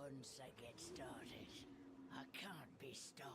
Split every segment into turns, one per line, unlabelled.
Once I get started, I can't be stopped.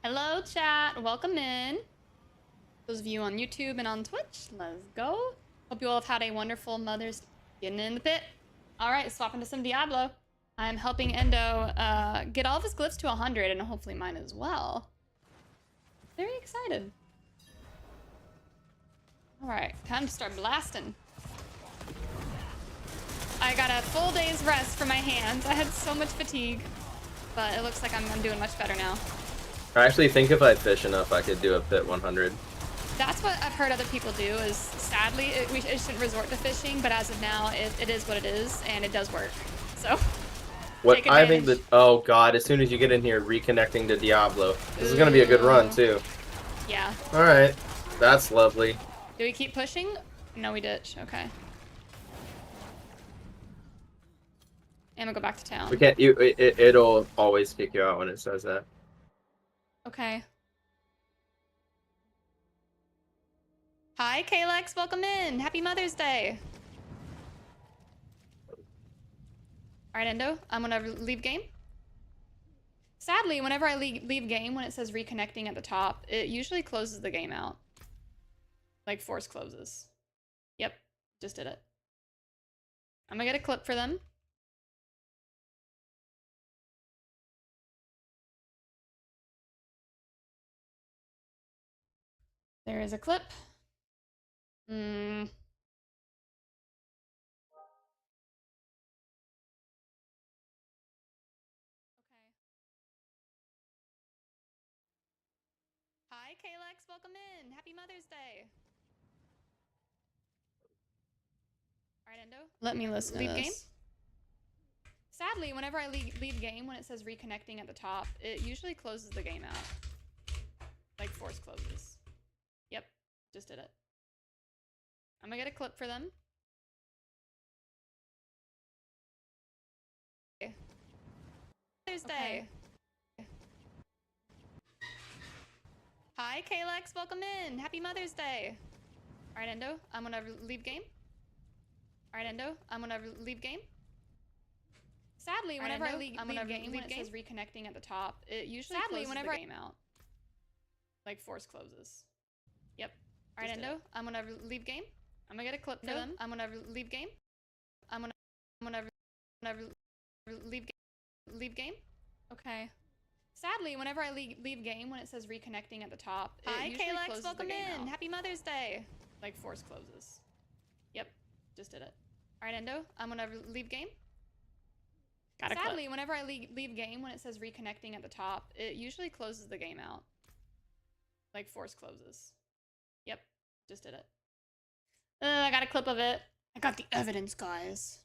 Hello, chat. Welcome in. Those of you on YouTube and on Twitch, let's go. Hope you all have had a wonderful Mother's getting in the pit. All right, swap into some Diablo. I'm helping Endo get all of his glyphs to 100 and hopefully mine as well. Very excited. All right, time to start blasting. I got a full day's rest for my hands. I had so much fatigue, but it looks like I'm doing much better now.
I actually think if I fish enough, I could do a pit 100.
That's what I've heard other people do, is sadly, it shouldn't resort to fishing, but as of now, it is what it is, and it does work. So,
what I think that, oh god, as soon as you get in here, reconnecting to Diablo. This is going to be a good run, too.
Yeah.
Alright, that's lovely.
Do we keep pushing? No, we ditch. Okay. And we'll go back to town.
We can't, it'll always kick you out when it says that.
Okay. Hi, Kalex. Welcome in. Happy Mother's Day. All right, Endo. I'm going to leave game. Sadly, whenever I leave game, when it says reconnecting at the top, it usually closes the game out. Like, force closes. Yep. Just did it. I'm gonna get a clip for them. There is a clip. Okay. Hi, Kalex. Welcome in. Happy Mother's Day. All right, Endo. Let me listen to this. Game. Sadly, whenever I leave game, when it says reconnecting at the top, it usually closes the game out. Like force closes. Yep, just did it. I'm gonna get a clip for them. Mother's Day. Hi, Kalex. Welcome in. Happy Mother's Day. All right, Endo. I'm gonna leave game. All right, Endo. I'm gonna leave game. Sadly, whenever I leave game, when it says reconnecting at the top, it usually closes the game out. Like force closes. Yep. All right, Endo. I'm gonna leave game. I'm gonna get a clip for them. I'm gonna leave game. I'm gonna leave game. Okay. Sadly, whenever I leave game, when it says reconnecting at the top, it usually closes the game out. Happy Mother's Day. Like force closes. Yep, just did it. All right, Endo. I'm gonna leave game. Sadly, whenever I leave game, when it says reconnecting at the top, it usually closes the game out. Like force closes. Yep, just did it. I got a clip of it. I got the evidence, guys.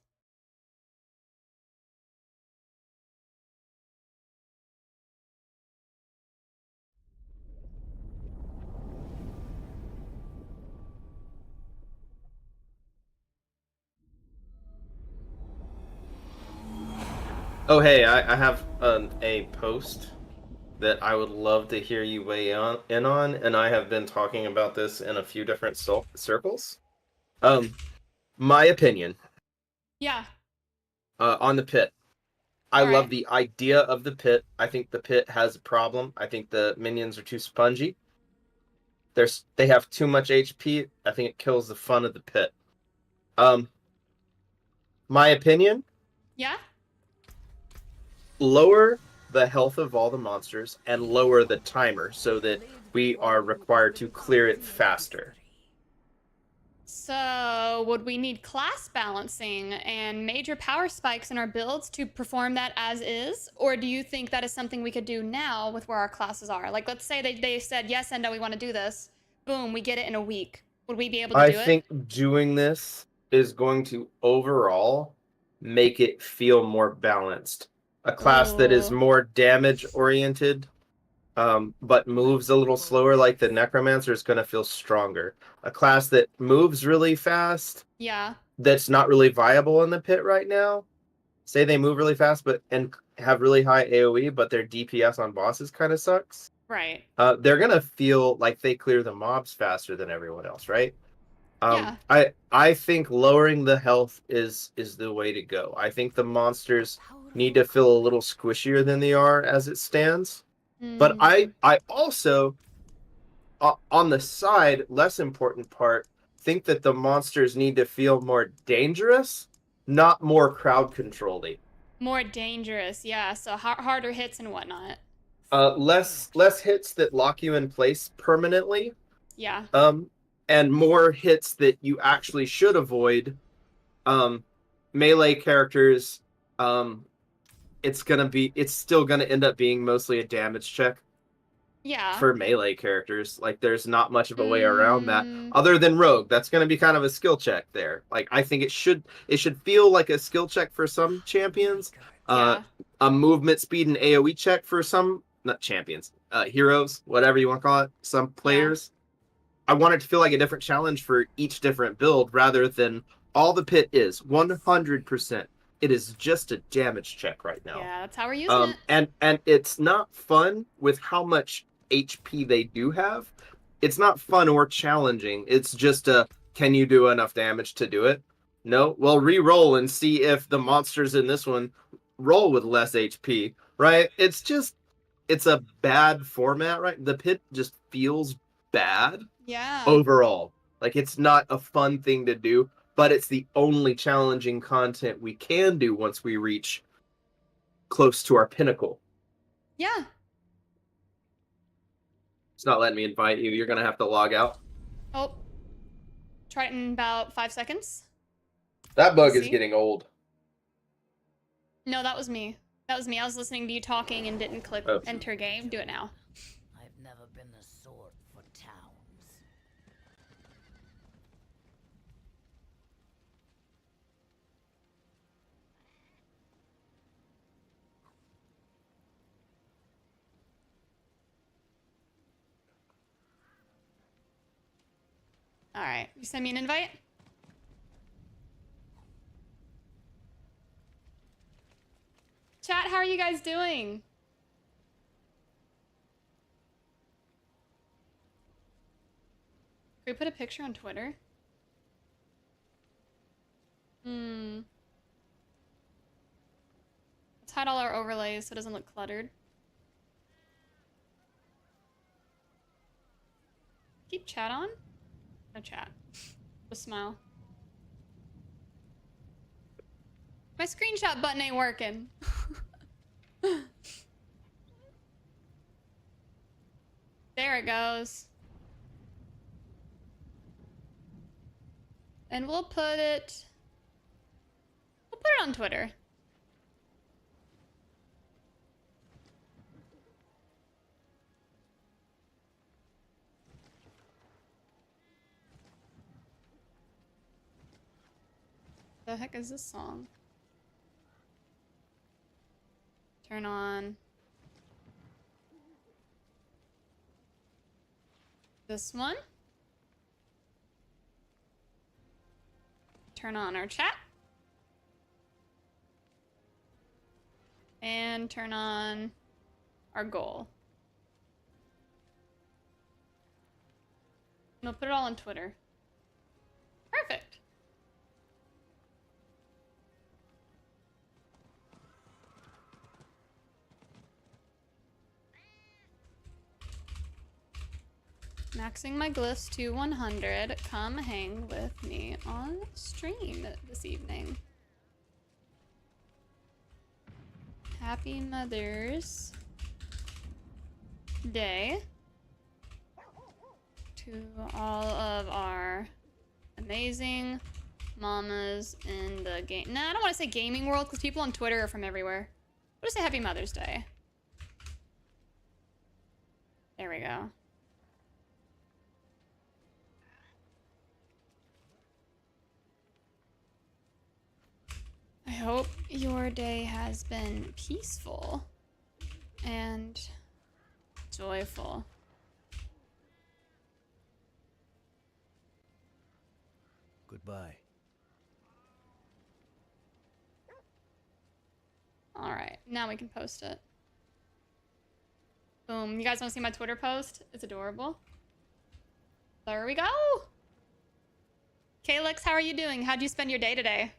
Oh, hey, I have a post that I would love to hear you weigh in on, and I have been talking about this in a few different circles. My opinion.
Yeah.
On the pit. I love the idea of the pit. I think the pit has a problem. I think the minions are too spongy. They have too much HP. I think it kills the fun of the pit. My opinion.
Yeah.
Lower the health of all the monsters and lower the timer so that we are required to clear it faster.
So, would we need class balancing and major power spikes in our builds to perform that as is? Or do you think that is something we could do now with where our classes are? Like, let's say they said, yes, Endo, we want to do this. Boom, we get it in a week. Would we be able to do it?
I think doing this is going to overall make it feel more balanced. A class that is more damage-oriented, but moves a little slower, like the Necromancer, is going to feel stronger. A class that moves really fast, that's not really viable in the pit right now. Say they move really fast, and have really high AoE, but their DPS on bosses kind of sucks.
Right.
They're going to feel like they clear the mobs faster than everyone else, right? I think lowering the health is the way to go. I think the monsters need to feel a little squishier than they are as it stands. But I also, on the side, less important part, think that the monsters need to feel more dangerous, not more crowd controlly.
More dangerous, yeah. So harder hits and whatnot.
Less hits that lock you in place permanently.
Yeah.
And more hits that you actually should avoid. Melee characters, it's still gonna end up being mostly a damage check.
Yeah.
For melee characters, like there's not much of a way around that, other than rogue. That's gonna be kind of a skill check there. Like I think it should feel like a skill check for some champions, a movement speed and AoE check for some not champions, heroes, whatever you want to call it. Some players. I want it to feel like a different challenge for each different build rather than all the pit is 100%. It is just a damage check right now.
Yeah, that's how we're using it.
And it's not fun with how much HP they do have. It's not fun or challenging. It's just can you do enough damage to do it? No? Well, re-roll and see if the monsters in this one roll with less HP, right? It's a bad format, right? The pit just feels bad.
Yeah.
Overall. Like, it's not a fun thing to do. but it's the only challenging content we can do once we reach close to our pinnacle.
Yeah.
It's not letting me invite you. You're going to have to log out.
Oh. Try it in about 5 seconds.
That bug is getting old.
No, that was me. That was me. I was listening to you talking and didn't click enter game. Do it now.
I've never been the sort for towns.
All right. You send me an invite? Chat, how are you guys doing? Can we put a picture on Twitter? Let's hide all our overlays so it doesn't look cluttered. Keep chat on? No chat. Just smile. My screenshot button ain't working. There it goes. And we'll put it on Twitter. The heck is this song? Turn on this one. Turn on our chat. And turn on our goal. And we'll put it all on Twitter. Perfect. Maxing my glyphs to 100. Come hang with me on stream this evening. Happy Mother's Day to all of our amazing mamas in the game. Nah, I don't want to say gaming world because people on Twitter are from everywhere. I'll just say Happy Mother's Day. There we go. I hope your day has been peaceful and joyful.
Goodbye.
All right, now we can post it. Boom. You guys want to see my Twitter post? It's adorable. There we go. Kalex, how are you doing? How'd you spend your day today?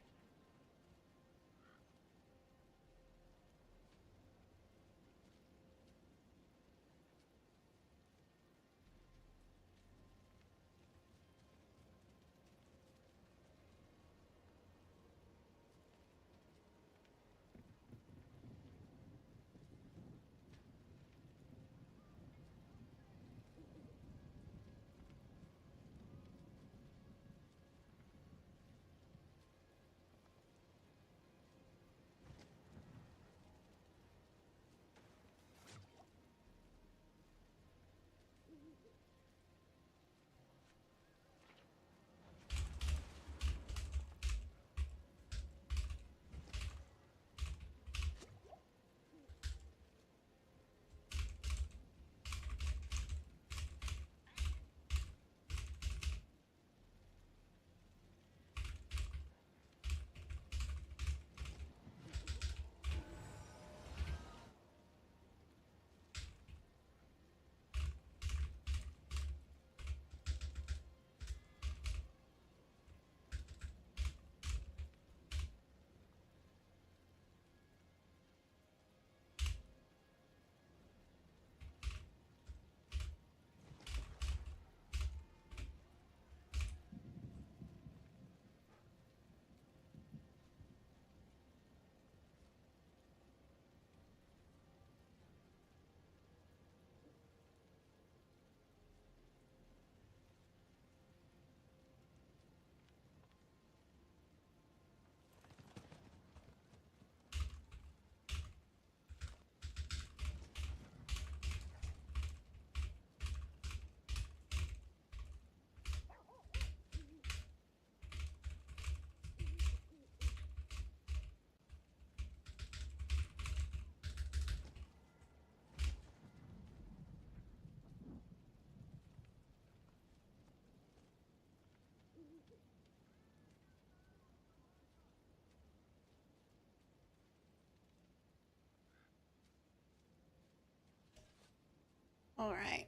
All right.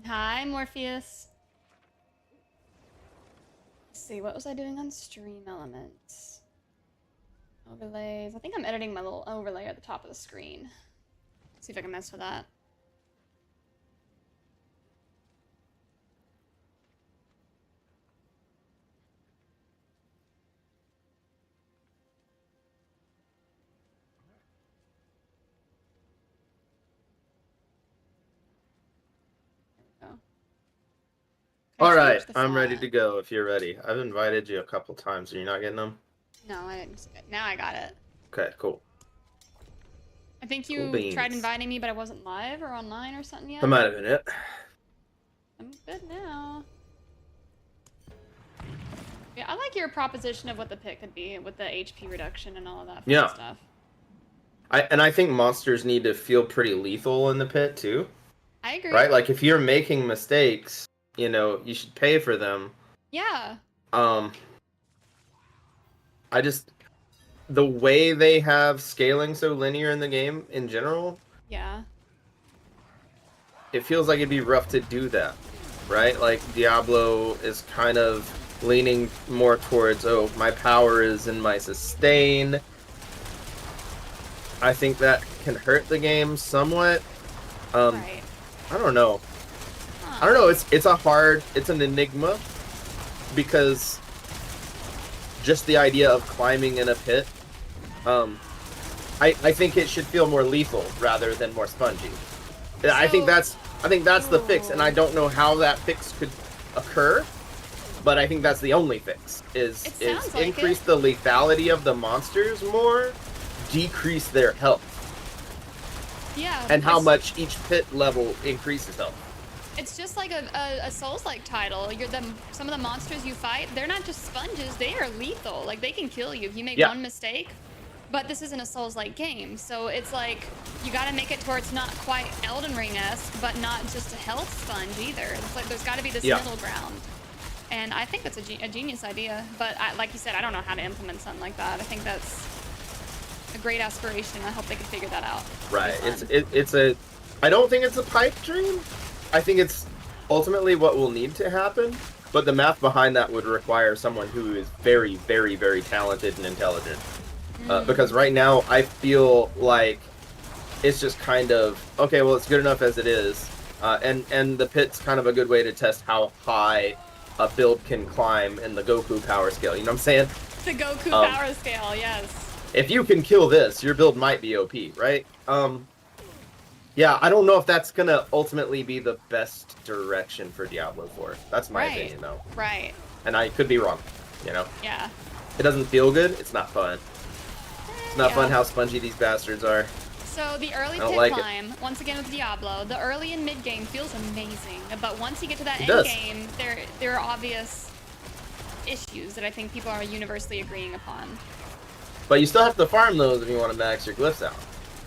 Hi, Morpheus. Let's see, what was I doing on stream elements? Overlays. I think I'm editing my little overlay at the top of the screen. See if I can mess with that.
All right, I'm ready to go if you're ready. I've invited you a couple times. Are you not getting them?
No, I didn't see it. Now I got it.
Okay, cool.
I think you tried inviting me, but I wasn't live or online or something yet.
That might have been it.
I'm good now. Yeah, I like your proposition of what the pit could be with the HP reduction and all of that fun stuff.
I think monsters need to feel pretty lethal in the pit too.
I agree.
Right? Like if you're making mistakes, you know, you should pay for them.
Yeah.
The way they have scaling so linear in the game in general.
Yeah.
It feels like it'd be rough to do that, right? Like Diablo is kind of leaning more towards, oh, my power is in my sustain. I think that can hurt the game somewhat.
Right.
I don't know. I don't know. It's an enigma because just the idea of climbing in a pit. I think it should feel more lethal rather than more spongy. So, I think that's the fix, and I don't know how that fix could occur, but I think that's the only fix is increase the lethality of the monsters more, decrease their health.
Yeah.
And how much each pit level increases health.
It's just like a Souls-like title. Some of the monsters you fight, they're not just sponges, they are lethal. Like, they can kill you if you make one mistake. But this isn't a Souls-like game, so it's like, you gotta make it to where it's not quite Elden Ring-esque, but not just a health sponge either. It's like, there's gotta be this middle ground. And I think that's a genius idea. But like you said, I don't know how to implement something like that. I think that's a great aspiration. I hope they can figure that out.
Right. I don't think it's a pipe dream. I think it's ultimately what will need to happen, but the math behind that would require someone who is very, very, very talented and intelligent. Because right now, I feel like it's just kind of, okay, well, it's good enough as it is. And the pit's kind of a good way to test how high a build can climb in the Goku power scale. You know what I'm saying?
The Goku power scale, yes.
If you can kill this, your build might be OP, right? Yeah, I don't know if that's gonna ultimately be the best direction for Diablo 4. That's my opinion, though.
Right.
And I could be wrong, you know?
Yeah.
It doesn't feel good. It's not fun. It's not fun how spongy these bastards are.
So the early pit climb, once again with Diablo, the early and mid game feels amazing. But once you get to that end game, there are obvious issues that I think people are universally agreeing upon.
But you still have to farm those if you want to max your glyphs out.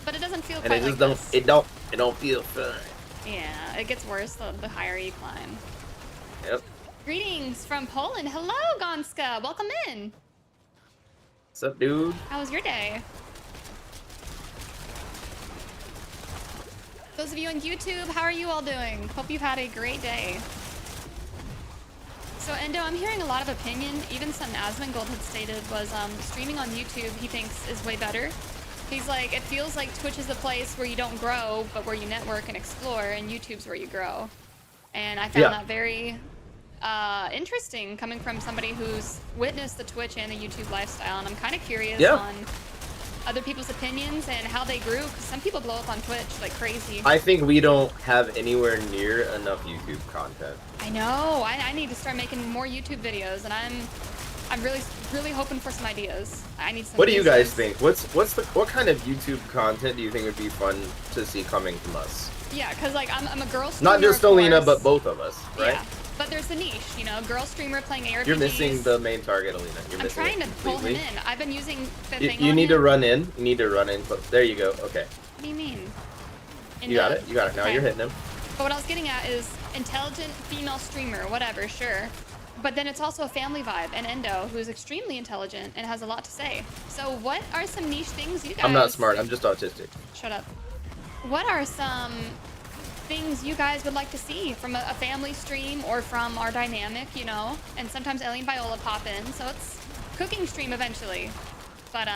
But it doesn't feel
quite
like this.
It don't feel fun.
Yeah, it gets worse the higher you climb.
Yep.
Greetings from Poland. Hello, Gonska. Welcome in.
What's up, dude?
How was your day? Those of you on YouTube, how are you all doing? Hope you've had a great day. So Endo, I'm hearing a lot of opinion. Even something Asmongold had stated was streaming on YouTube he thinks is way better. He's like, it feels like Twitch is the place where you don't grow, but where you network and explore, and YouTube's where you grow. And I found that very interesting coming from somebody who's witnessed the Twitch and the YouTube lifestyle, and I'm kind of curious on other people's opinions and how they grew, because some people blow up on Twitch like crazy.
I think we don't have anywhere near enough YouTube content.
I know. I need to start making more YouTube videos, and I'm really hoping for some ideas. I need some.
What do you guys think? What kind of YouTube content do you think would be fun to see coming from us?
Yeah, because like I'm a girl streamer.
Not just AoElena, but both of us, right?
Yeah, but there's a niche, you know, girl streamer playing ARPGs.
You're missing the main target, AoElena.
I'm trying to pull him in. I've been using the thing.
You need to run in. You need to run in. There you go. Okay.
What do you mean?
You got it. You got it. Now you're hitting him.
But what I was getting at is intelligent female streamer, whatever, sure. But then it's also a family vibe, and Endo, who's extremely intelligent and has a lot to say. So what are some niche things you guys...
I'm not smart, I'm just autistic.
Shut up. What are some things you guys would like to see from a family stream or from our dynamic, you know? And sometimes Ellie and Viola pop in, so it's cooking stream eventually. But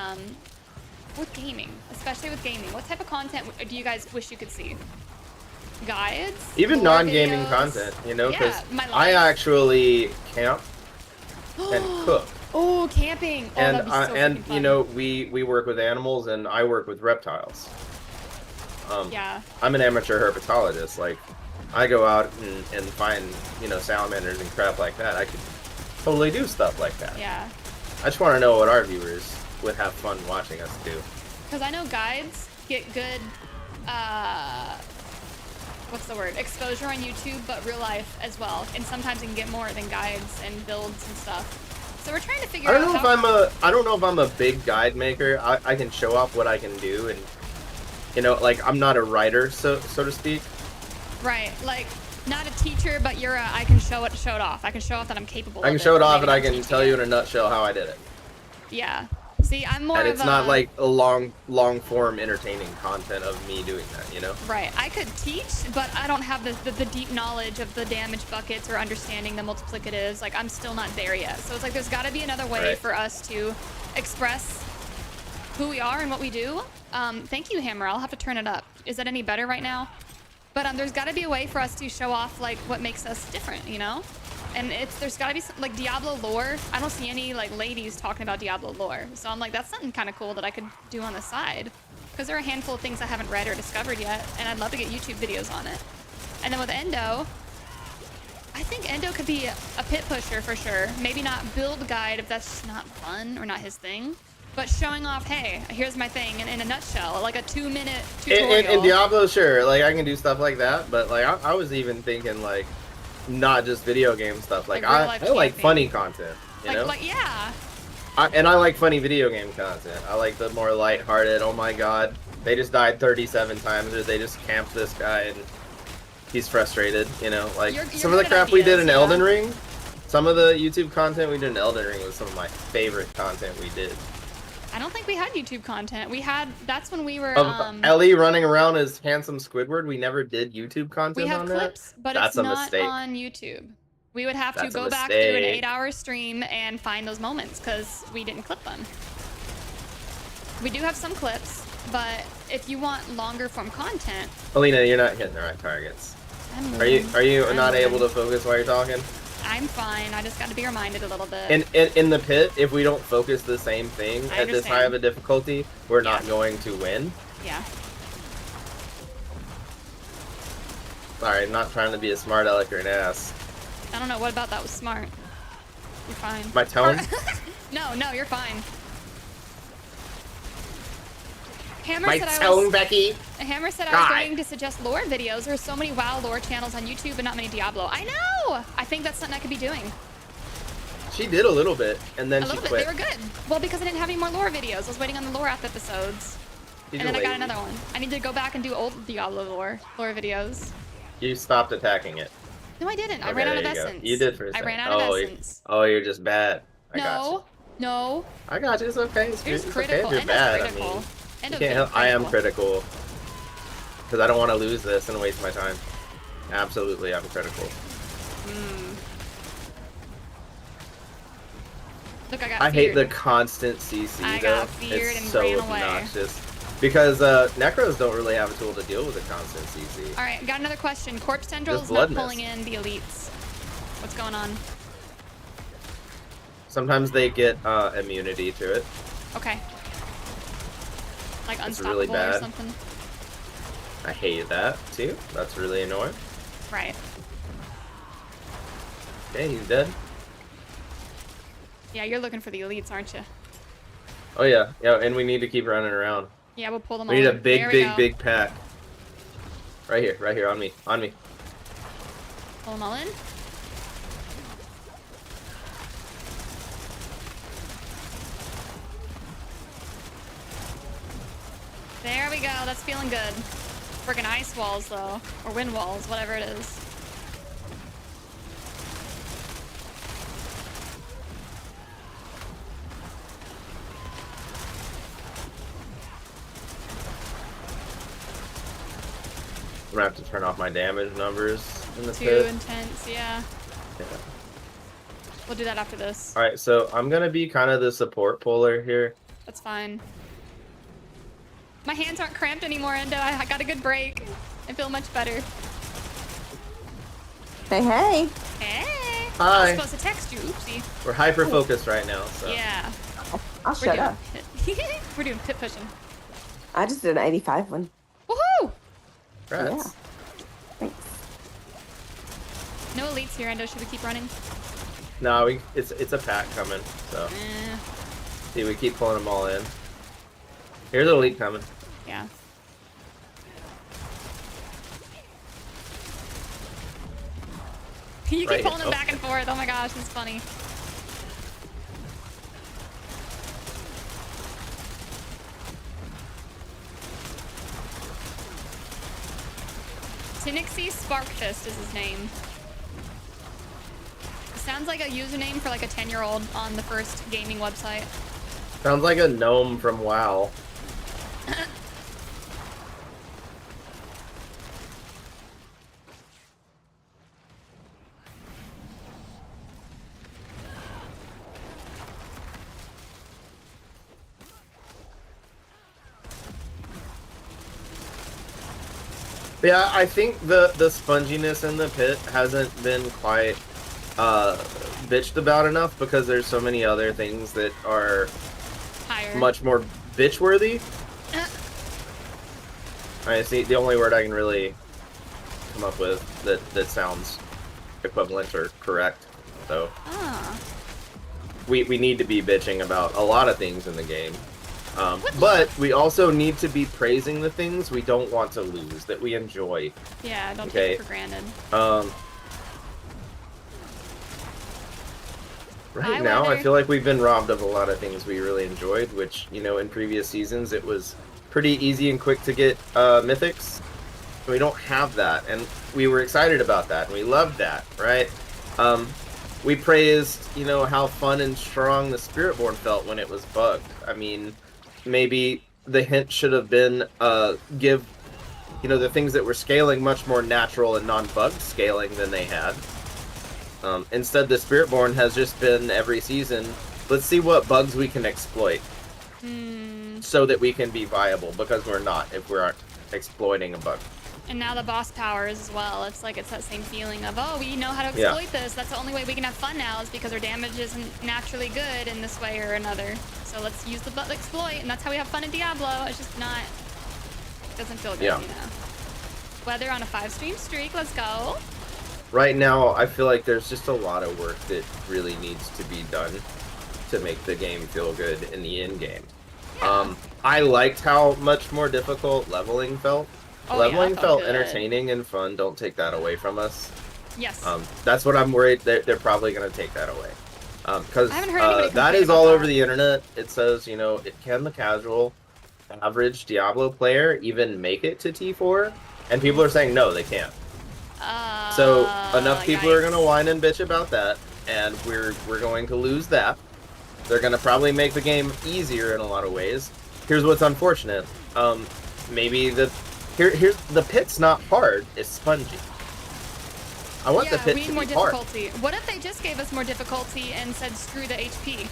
with gaming, especially with gaming, what type of content do you guys wish you could see? Guides?
Even
lore
non-gaming
videos?
content, you know, because
yeah,
I actually camp and cook.
Oh, camping! Oh,
And
that'd be so freaking fun.
you know, we work with animals, and I work with reptiles.
Yeah.
I'm an amateur herpetologist. Like, I go out and find, you know, salamanders and crap like that. I could totally do stuff like that.
Yeah.
I just want to know what our viewers would have fun watching us do.
Because I know guides get good, what's the word? Exposure on YouTube, but real life as well. And sometimes you can get more than guides and builds and stuff. So we're trying to figure out
I don't know if I'm a big guide maker. I can show off what I can do, and you know, like, I'm not a writer, so to speak.
Right, like, not a teacher, but you're a, I can show it off. I can show off that I'm capable
I can
of
show it off, and I
maybe
can
teaching
tell you
it.
in a nutshell how I did it.
Yeah. See, I'm more
And
of
it's not like a long form entertaining content of me doing that, you know?
Right. I could teach, but I don't have the deep knowledge of the damage buckets or understanding the multiplicatives. Like, I'm still not there yet. So it's like there's got to be another way for us to express who we are and what we do. Thank you, Hammer. I'll have to turn it up. Is that any better right now? But there's got to be a way for us to show off like what makes us different, you know? And there's got to be some, like, Diablo lore. I don't see any like ladies talking about Diablo lore. So I'm like, that's something kind of cool that I could do on the side. Because there are a handful of things I haven't read or discovered yet. And I'd love to get YouTube videos on it. And then with Endo, I think Endo could be a pit pusher for sure. Maybe not build guide if that's just not fun or not his thing. But showing off, hey, here's my thing in a nutshell. Like a 2-minute tutorial.
In Diablo, sure. Like, I can do stuff like that. But, like, I was even thinking, like, not just video game stuff. Like I like funny content, you know?
Like, yeah.
And I like funny video game content. I like the more lighthearted, oh my god, they just died 37 times, or they just camped this guy and he's frustrated, you know? Like,
you're
some of the crap we did in Elden Ring, some of the YouTube content we did in Elden Ring was some of my favorite content we did.
I don't think we had YouTube content. We had, that's when we were,
Ellie running around as handsome Squidward. We never did YouTube content on that.
We have clips, but it's not on YouTube. We would have to go back through an 8-hour stream and find those moments because we didn't clip them. We do have some clips, but if you want longer form content...
Alina, you're not hitting the right targets. Are you not able to focus while you're talking?
I'm fine. I just got to be reminded a little bit.
In the pit, if we don't focus the same thing at this high of a difficulty, we're not going to win.
Yeah.
Sorry, not trying to be a smart aleck or an ass.
I don't know. What about that was smart? You're fine.
My tone?
No, you're fine. Hammer
My
said
tone, Becky?
Hammer said I was going to suggest lore videos. There's so many WoW lore channels on YouTube and not many Diablo. I know! I think that's something I could be doing.
She did a little bit, and then she quit.
They were good. Well, because I didn't have any more lore videos. I was waiting on the lore app episodes. And then I got another one. I need to go back and do old Diablo lore videos.
You stopped attacking it.
No, I didn't. I ran out of essence.
You did for a second.
I ran out of essence.
You're just bad.
No.
I got you. It's okay. It's
critical.
okay if you're bad. I mean, you can't help. I am critical. Because I don't want to lose this and waste my time. Absolutely, I'm critical.
Look,
I hate the constant CC though.
I got feared and ran away.
Obnoxious. Because Necros don't really have a tool to deal with the constant CC.
Alright, got another question. Corpse Tendrils not pulling in the elites. What's going on?
Sometimes they get immunity to it.
Okay. Like unstoppable
really bad.
or something?
I hate that too. That's really annoying.
Right.
Okay, he's dead.
Yeah, you're looking for the elites, aren't you?
Oh yeah, and we need to keep running around.
Yeah, we'll pull them all.
We need a big pack. Right here, on me.
Pull them all in. There we go. That's feeling good. Friggin' ice walls, though. Or wind walls, whatever it is.
I'm gonna have to turn off my damage numbers in the
Too
pit.
intense, yeah.
Yeah.
We'll do that after this.
Alright, so I'm gonna be kind of the support puller here.
That's fine. My hands aren't cramped anymore, Endo. I got a good break. I feel much better.
Hey, hey.
Hey!
Hi.
I was supposed to text you. Oopsie.
We're hyper focused right now, so.
Yeah.
I'll shut up.
Pit. We're doing pit pushing.
I just did an 85 one.
Woohoo!
Congrats.
Yeah. Thanks.
No elites here, Endo. Should we keep running?
No, it's a pack coming, so. See, we keep pulling them all in. Here's an elite coming.
Yeah. You keep
Right.
pulling them back and forth. Oh my gosh, it's funny. Tinixie Sparkfist is his name. Sounds like a username for like a 10-year-old on the first gaming website.
Sounds like a gnome from WoW. Yeah, I think the sponginess in the pit hasn't been quite bitched about enough because there's so many other things that are
Higher.
much more bitch worthy. I see the only word I can really come up with that sounds equivalent or correct. So we need to be bitching about a lot of things in the game. But we also need to be praising the things we don't want to lose, that we enjoy.
Yeah, don't take it for granted.
Right now, I feel like we've been robbed of a lot of things we really enjoyed, which, you know, in previous seasons it was pretty easy and quick to get mythics. We don't have that, and we were excited about that, and we loved that, right? We praised, you know, how fun and strong the Spiritborn felt when it was bugged. I mean, maybe the hint should have been give, you know, the things that were scaling much more natural and non-bugged scaling than they had. Instead, the Spiritborn has just been every season, let's see what bugs we can exploit so that we can be viable, because we're not if we aren't exploiting a bug.
And now the boss powers as well. It's like it's that same feeling of, oh, we know how to exploit this. That's the only way we can have fun now is because our damage isn't naturally good in this way or another. So let's use the exploit, and that's how we have fun in Diablo. It's just not, it doesn't feel good, you know. Weather on a 5-stream streak, let's go.
Right now, I feel like there's just a lot of work that really needs to be done to make the game feel good in the end game. Yeah. I liked how much more difficult leveling felt. Leveling felt entertaining and fun. Don't take that away from us.
Yes.
That's what I'm worried they're probably going to take that away. Because that is
about
all
that.
over the internet. It says, you know, can the casual, average Diablo player even make it to T4? And people are saying no, they can't. So enough people are going to whine and bitch about that, and we're going to lose that. They're going to probably make the game easier in a lot of ways. Here's what's unfortunate. Maybe here's the pit's not hard, it's spongy. I want the pit to be hard.
What if they just gave us more difficulty and said screw the HP?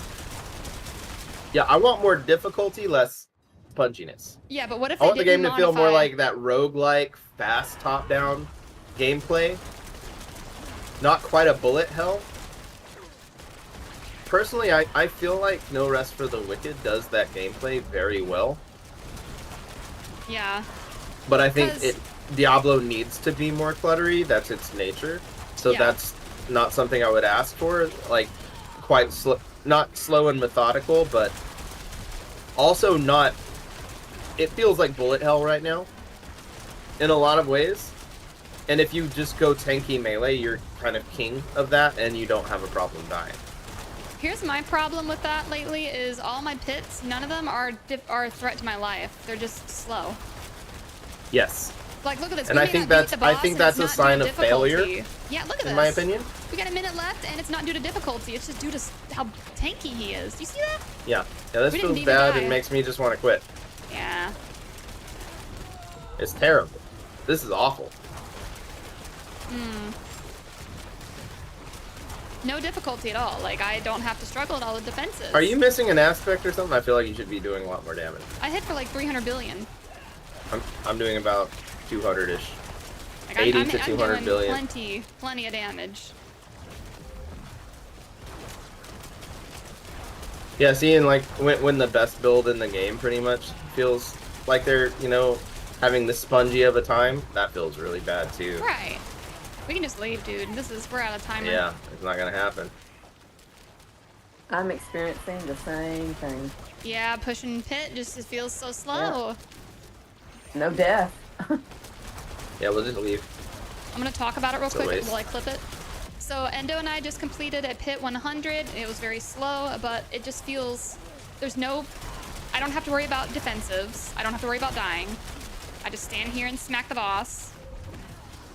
Yeah, I want more difficulty, less sponginess.
Yeah, but what if
I want the game to feel more like that roguelike, fast top-down gameplay. Not quite a bullet hell. Personally, I feel like No Rest for the Wicked does that gameplay very well.
Yeah.
But I think Diablo needs to be more cluttery. That's its nature. So that's not something I would ask for. Like, quite not slow and methodical, but also not... It feels like bullet hell right now. In a lot of ways. And if you just go tanky melee, you're kind of king of that, and you don't have a problem dying.
Here's my problem with that lately is all my pits, none of them are a threat to my life. They're just slow.
Yes.
Like, look at this.
And
We
I
may
think
not beat the
that's- I
boss
think
and
that's
it's
a
not due
sign
to
of failure,
difficulty. Yeah, look at this.
in my opinion.
We got a minute left, and it's not due to difficulty. It's just due to how tanky he is. Do you see that?
Yeah. Yeah, this
We didn't
feels
even
bad
die.
and makes me just want to quit.
Yeah.
It's terrible. This is awful.
No difficulty at all. Like, I don't have to struggle at all with defenses.
Are you missing an aspect or something? I feel like you should be doing a lot more damage.
I hit for like 300 billion.
I'm doing about 200-ish.
Like,
80
I'm
to 200
doing
billion.
plenty of damage.
Yeah, seeing like when the best build in the game pretty much feels like they're, you know, having the spongy of a time, that feels really bad too.
Right. We can just leave, dude. We're out of timer.
Yeah, it's not gonna happen.
I'm experiencing the same thing.
Yeah, pushing pit just it feels so slow.
No death.
Yeah, we'll just leave.
I'm gonna talk about it real
It's a
quick
waste.
while I clip it. So Endo and I just completed at pit 100. It was very slow, but it just feels I don't have to worry about defensives. I don't have to worry about dying. I just stand here and smack the boss.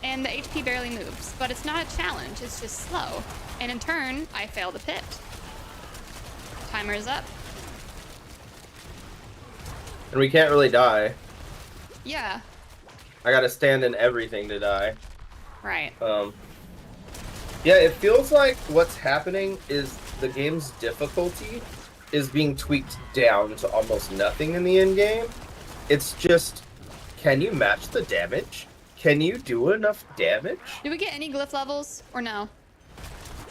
And the HP barely moves, but it's not a challenge, it's just slow. And in turn, I fail the pit. Timer is up.
And we can't really die.
Yeah,
I gotta stand in everything to die.
right.
Yeah, it feels like what's happening is the game's difficulty is being tweaked down to almost nothing in the end game. It's just, can you match the damage? Can you do enough damage?
Do we get any glyph levels or no?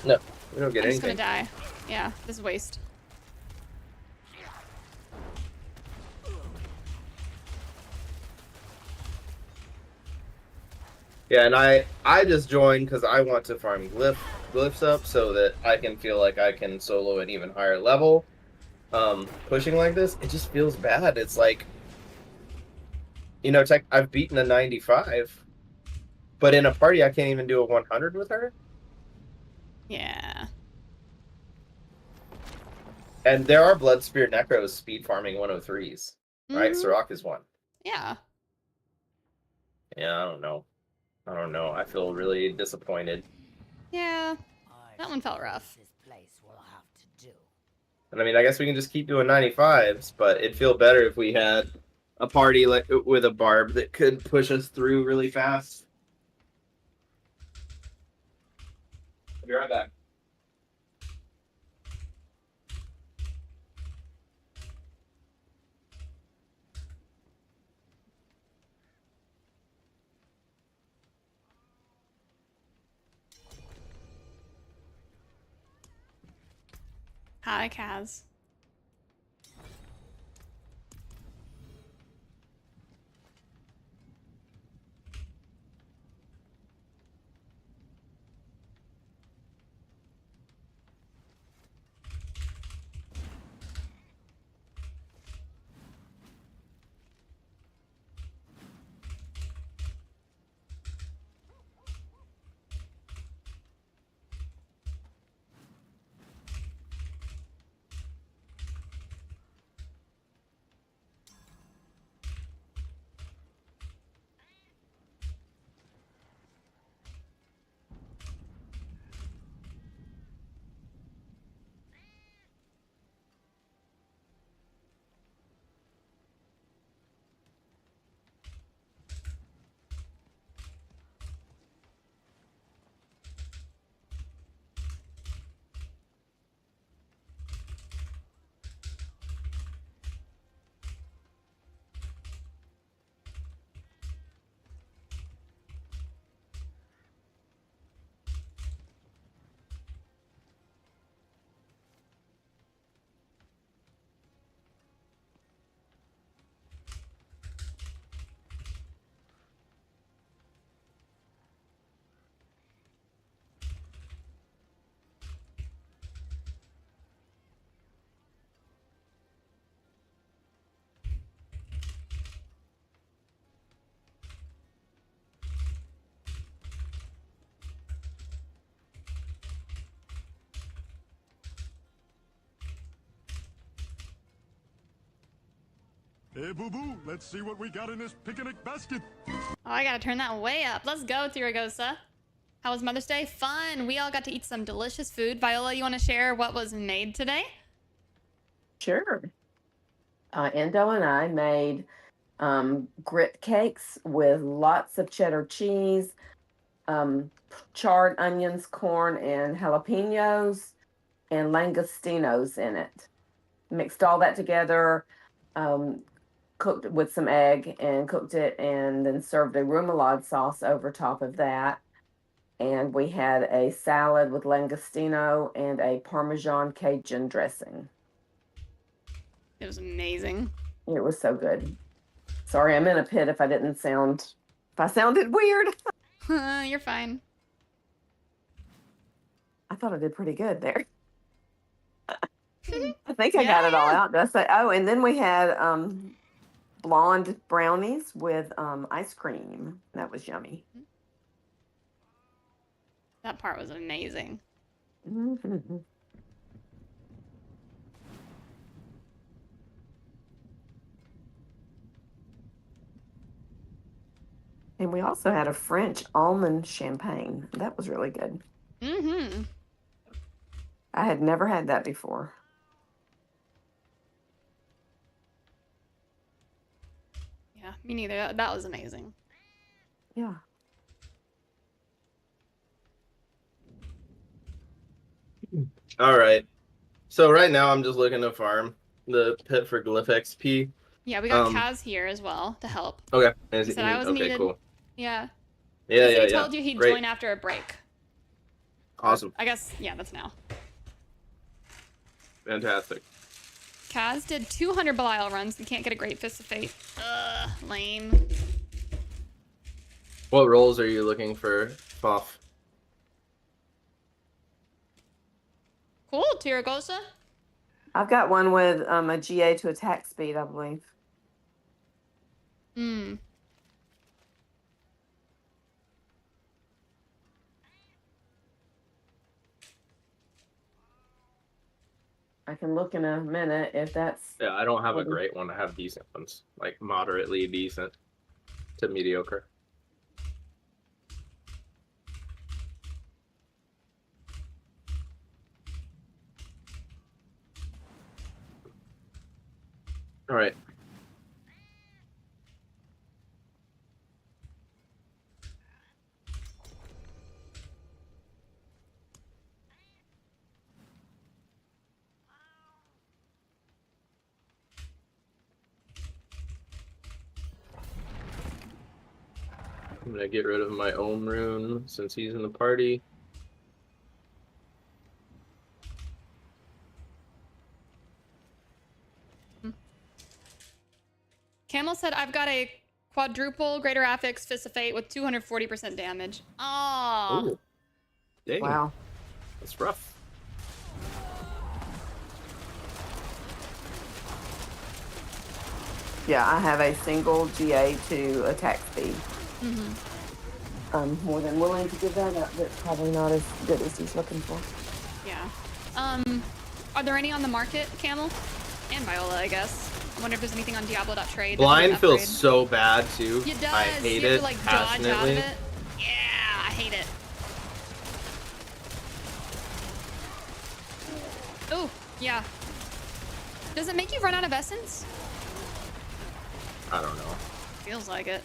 No, we don't get
I'm just
anything.
gonna die. Yeah, this is waste.
Yeah, and I just joined because I want to farm glyphs up so that I can feel like I can solo an even higher level. Pushing like this, it just feels bad. It's like, you know, I've beaten a 95, but in a party I can't even do a 100 with her.
Yeah.
And there are Blood Spear Necros speed farming 103s, right?
Mhm.
Sirach is one.
Yeah.
Yeah, I don't know. I feel really disappointed.
Yeah. That one felt rough.
This place will have to do.
And I mean, I guess we can just keep doing 95s, but it'd feel better if we had a party like with a barb that could push us through really fast. I'll be right back.
Hi, Kaz.
Hey, boo-boo, let's see what we got in this picnic basket.
Oh, I gotta turn that way up. Let's go, Tiragosa. How was Mother's Day? Fun. We all got to eat some delicious food. Viola, you want to share what was made today?
Sure. Endo and I made grit cakes with lots of cheddar cheese, charred onions, corn, and jalapenos, and langostinos in it. Mixed all that together, cooked it with some egg and cooked it, and then served a remoulade sauce over top of that. And we had a salad with langostino and a Parmesan Cajun dressing.
It was amazing.
It was so good. Sorry, I'm in a pit if I sounded weird.
You're fine.
I thought I did pretty good there. I think I got it all out. Did I say? Oh, and then we had blonde brownies with ice cream. That was yummy.
That part was amazing.
Mm-hmm. And we also had a French almond champagne. That was really good.
Mm-hmm.
I had never had that before.
Yeah, me neither. That was amazing.
Yeah.
All right. So right now I'm just looking to farm the pit for glyph XP.
Yeah, we got Kaz here as well to help.
Okay.
He said I was
okay,
needed.
cool.
Yeah.
Yeah,
He told you he'd join after a break.
Awesome.
I guess, yeah, that's now.
Fantastic.
Kaz did 200 Belial runs and can't get a Great Fist of Fate. Ugh, lame.
What roles are you looking for, Foff?
Cool, Tiragosa.
I've got one with a GA to attack speed, I believe.
Hmm.
I can look in a minute if that's...
Yeah, I don't have a great one. I have decent ones. Like, moderately decent to mediocre. All right. I'm gonna get rid of my own rune since he's in the party.
Camel said, I've got a quadruple greater affix Fist of Fate with 240% damage. Aww.
Ooh. Dang.
Wow.
That's rough.
Yeah, I have a single GA to attack speed.
Mm-hmm.
I'm more than willing to give that up, but it's probably not as good as he's looking for.
Yeah. Are there any on the market, Camel? And Viola, I guess. I wonder if there's anything on Diablo.trade.
Blind feels so bad too.
It does.
I hate
you have
it
to, like,
passionately.
dodge out of it. Yeah, I hate it. Oh, yeah. Does it make you run out of essence?
I don't know.
Feels like it.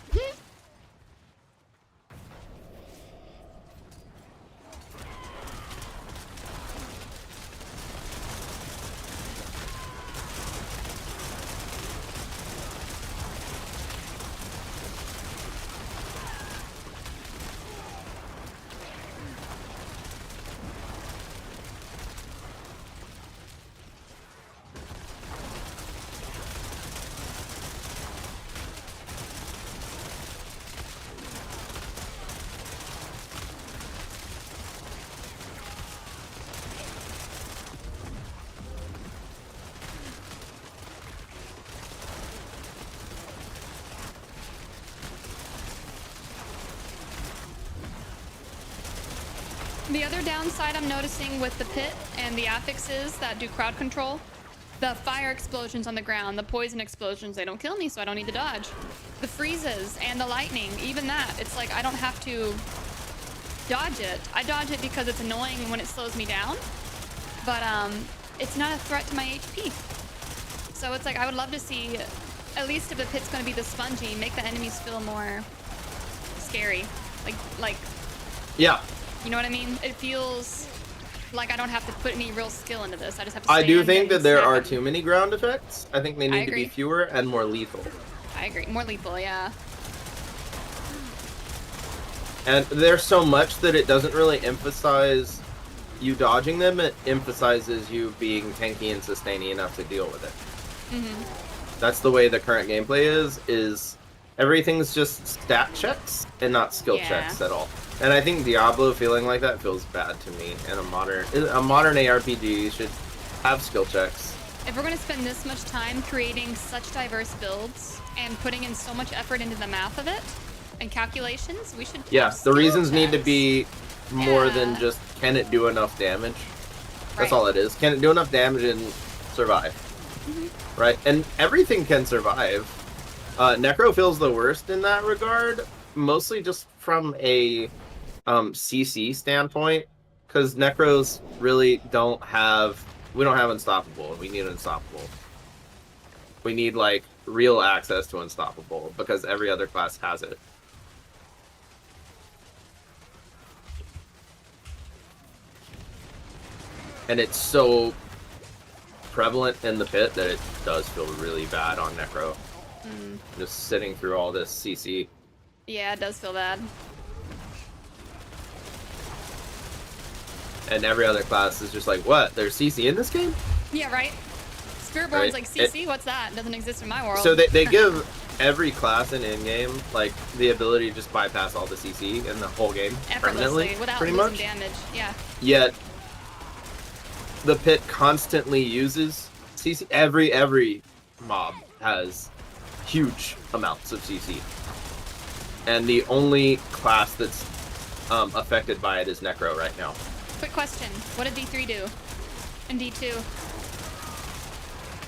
The other downside I'm noticing with the pit and the affixes that do crowd control The fire explosions on the ground, the poison explosions, they don't kill me, so I don't need to dodge. The freezes and the lightning, even that, it's like I don't have to dodge it. I dodge it because it's annoying when it slows me down, but it's not a threat to my HP. So it's like I would love to see, at least if the pit's going to be the spongy, make the enemies feel more scary. Like,
Yeah.
you know what I mean? It feels like I don't have to put any real skill into this. I just have to
I do
stand
think
and
that there
smack
are
'em.
too many ground effects. I think they need to be
agree.
fewer and more lethal.
I agree. More lethal, yeah.
And there's so much that it doesn't really emphasize you dodging them. It emphasizes you being tanky and sustaining enough to deal with it. That's the way the current gameplay is everything's just stat checks and not skill
Yeah.
checks at all. And I think Diablo feeling like that feels bad to me. And a modern ARPG should have skill checks.
If we're going to spend this much time creating such diverse builds and putting in so much effort into the math of it and calculations, we should
Yeah,
have
the
skill
reasons need to
checks.
be more than
Yeah.
just can it do enough damage. That's
Right.
all it is. Can it do enough damage and survive? Right? And everything can survive. Necro feels the worst in that regard, mostly just from a CC standpoint, because Necros really don't have. We don't have Unstoppable. We need Unstoppable. We need like real access to Unstoppable because every other class has it. And it's so prevalent in the pit that it does feel really bad on Necro. Just sitting through all this CC.
Yeah, it does feel bad.
And every other class is just like, what? There's CC in this game?
Yeah, right? Spiritborn's
Right.
like, CC, what's that? Doesn't exist in my world.
So they give every class in in-game like the ability to just bypass all the CC in the whole game
effortlessly,
permanently,
without
pretty
losing
much.
damage. Yeah.
Yet the pit constantly uses CC. Every mob has huge amounts of CC, and the only class that's affected by it is Necro right now.
Quick question. What did D3 do? And D2?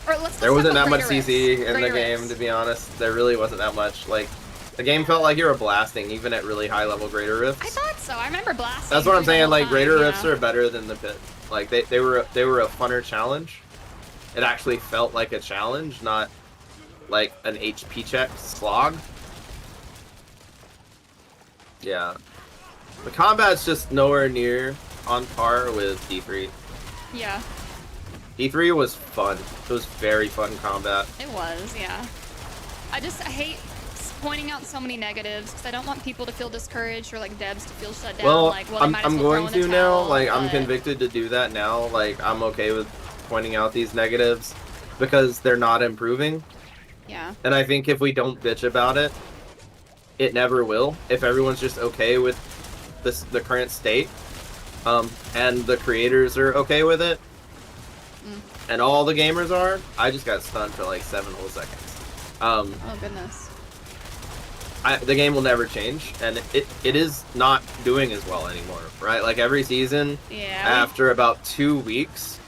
Or let's
There wasn't
talk
that much
about
CC in the
Greater
game,
Rifts.
to be honest. There really wasn't that much. Like, the game felt like you were blasting, even at really high level Greater Rifts.
I thought so. I remember blasting.
That's what I'm
through the
saying.
whole
Like,
time,
Greater
yeah.
Rifts are better than the pit. Like, they were a funner challenge. It actually felt like a challenge, not like an HP check slog. Yeah, the combat's just nowhere near on par with D3.
Yeah,
D3 was fun. It was very fun combat.
it was, yeah. I hate pointing out so many negatives because I don't want people to feel discouraged or like devs to feel shut down.
Well,
Like, well, they might as
I'm
well
going
throw in
to
the
now.
towel,
Like, I'm
but-
convicted to do that now. Like, I'm okay with pointing out these negatives because they're not improving.
Yeah.
And I think if we don't bitch about it, it never will. If everyone's just okay with the current state, and the creators are okay with it, and all the gamers are, I just got stunned for like 7 whole seconds.
Oh goodness.
The game will never change, and it is not doing as well anymore, right? Like every season,
Yeah.
after about 2 weeks,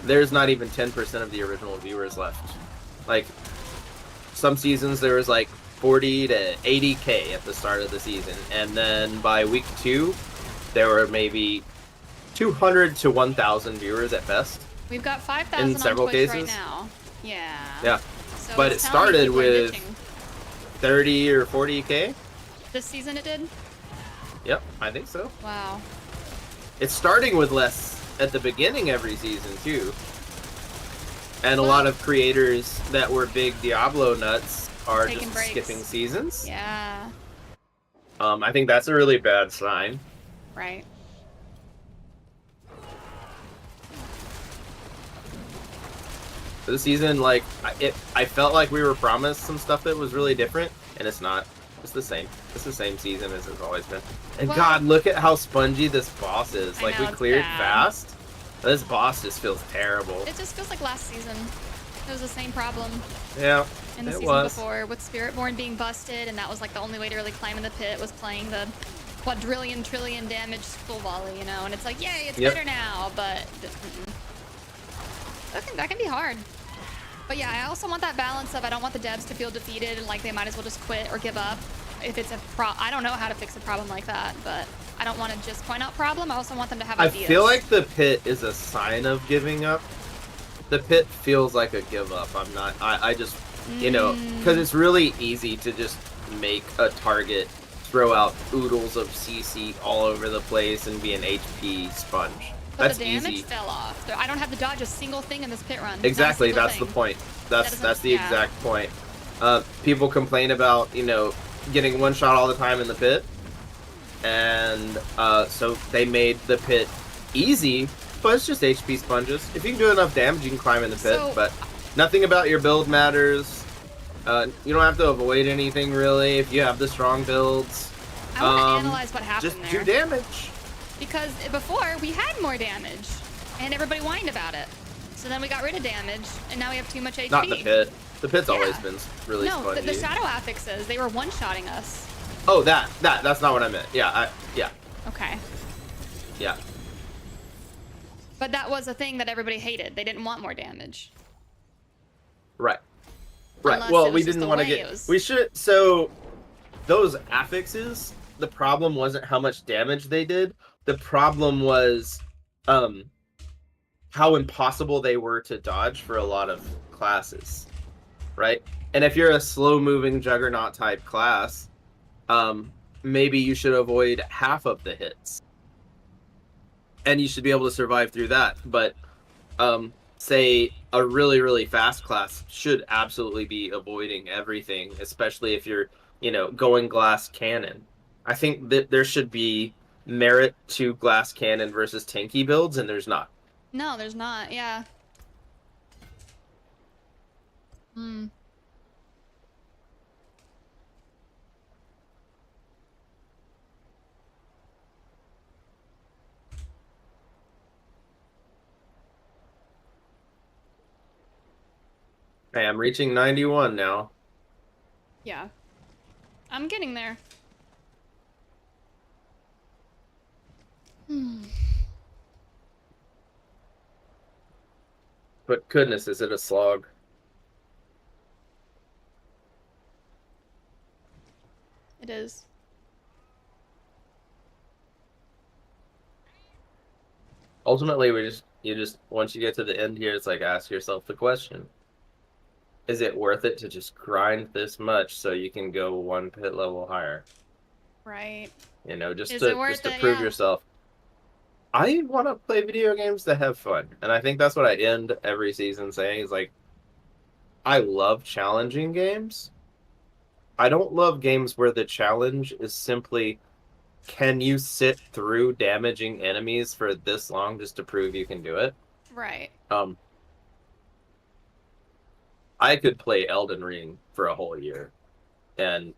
there's not even 10% of the original viewers left. Like, some seasons there was like 40 to 80K at the start of the season, and then by week 2, there were maybe 200 to 1,000 viewers at best.
We've got 5,000
in
on
several
Twitch right
cases.
now. Yeah.
Yeah,
So
but
it's
it
telling me
started
people are
with-
ditching.
30 or 40K?
This season it did?
Yep, I think so.
Wow.
It's starting with less at the beginning every season too. And a
Well-
lot of creators that were big Diablo nuts are
Taking
just
breaks.
skipping seasons.
Yeah.
I think that's a really bad sign.
Right.
This season, like, I felt like we were promised some stuff that was really different, and it's not. It's the same. It's the same season as it's always been. And
Well-
God, look at how spongy this boss is.
I
Like,
know,
we
it's
cleared
bad.
fast. This boss just feels terrible.
It just feels like last season. It was the same problem
Yeah,
in the
it
season
was.
before with Spiritborn being busted, and that was like the only way to really climb in the pit was playing the quadrillion trillion damage full volley, you know. And it's like, yay, it's
Yep.
better now, but that can be hard. But yeah, I also want that balance of I don't want the devs to feel defeated and like they might as well just quit or give up. If it's a I don't know how to fix a problem like that, but I don't want to just point out problem. I also want them to have ideas.
I feel like the pit is a sign of giving up. The pit feels like a give up. I'm not. I just, you know, because it's really easy to just make a target, throw out oodles of CC all over the place, and be an HP sponge.
But
That's
the damage
easy.
fell off. I don't have to dodge a single thing in this pit run.
Exactly,
Not a
that's
single
the
thing.
point. That's the exact point. People complain about, you know, getting one shot all the time in the pit, and so they made the pit easy, but it's just HP sponges. If you can do enough damage, you can climb in the pit, but nothing about your build matters. You don't have to avoid anything really if you have the strong builds.
I want to analyze what happened
just
there.
do damage.
Because before, we had more damage, and everybody whined about it. So then we got rid of damage, and now we have too much HP.
Not the pit. The pit's always been really
no,
spongy.
the shadow affixes, they were one-shotting us.
Oh, that's not what I meant. Yeah, yeah.
Okay.
Yeah.
But that was a thing that everybody hated. They didn't want more damage.
Right. Right.
Unless
Well,
it was
we
just
didn't
the
want to
way
get.
it was.
We should. So, those affixes. The problem wasn't how much damage they did. The problem was, how impossible they were to dodge for a lot of classes, right? And if you're a slow-moving Juggernaut type class, maybe you should avoid half of the hits, and you should be able to survive through that. But say a really, really fast class should absolutely be avoiding everything, especially if you're, you know, going glass cannon. I think that there should be merit to glass cannon versus tanky builds, and there's not.
No, there's not. Yeah. Hmm.
Hey, I'm reaching 91 now.
Yeah. I'm getting there.
But goodness, is it a slog?
It is.
Ultimately, you just once you get to the end here, it's like ask yourself the question: is it worth it to just grind this much so you can go one pit level higher?
Right.
You know, just
Is
to
it worth it?
prove
Yeah.
yourself. I want to play video games to have fun, and I think that's what I end every season saying is like, I love challenging games. I don't love games where the challenge is simply, can you sit through damaging enemies for this long just to prove you can do it?
Right.
I could play Elden Ring for a whole year and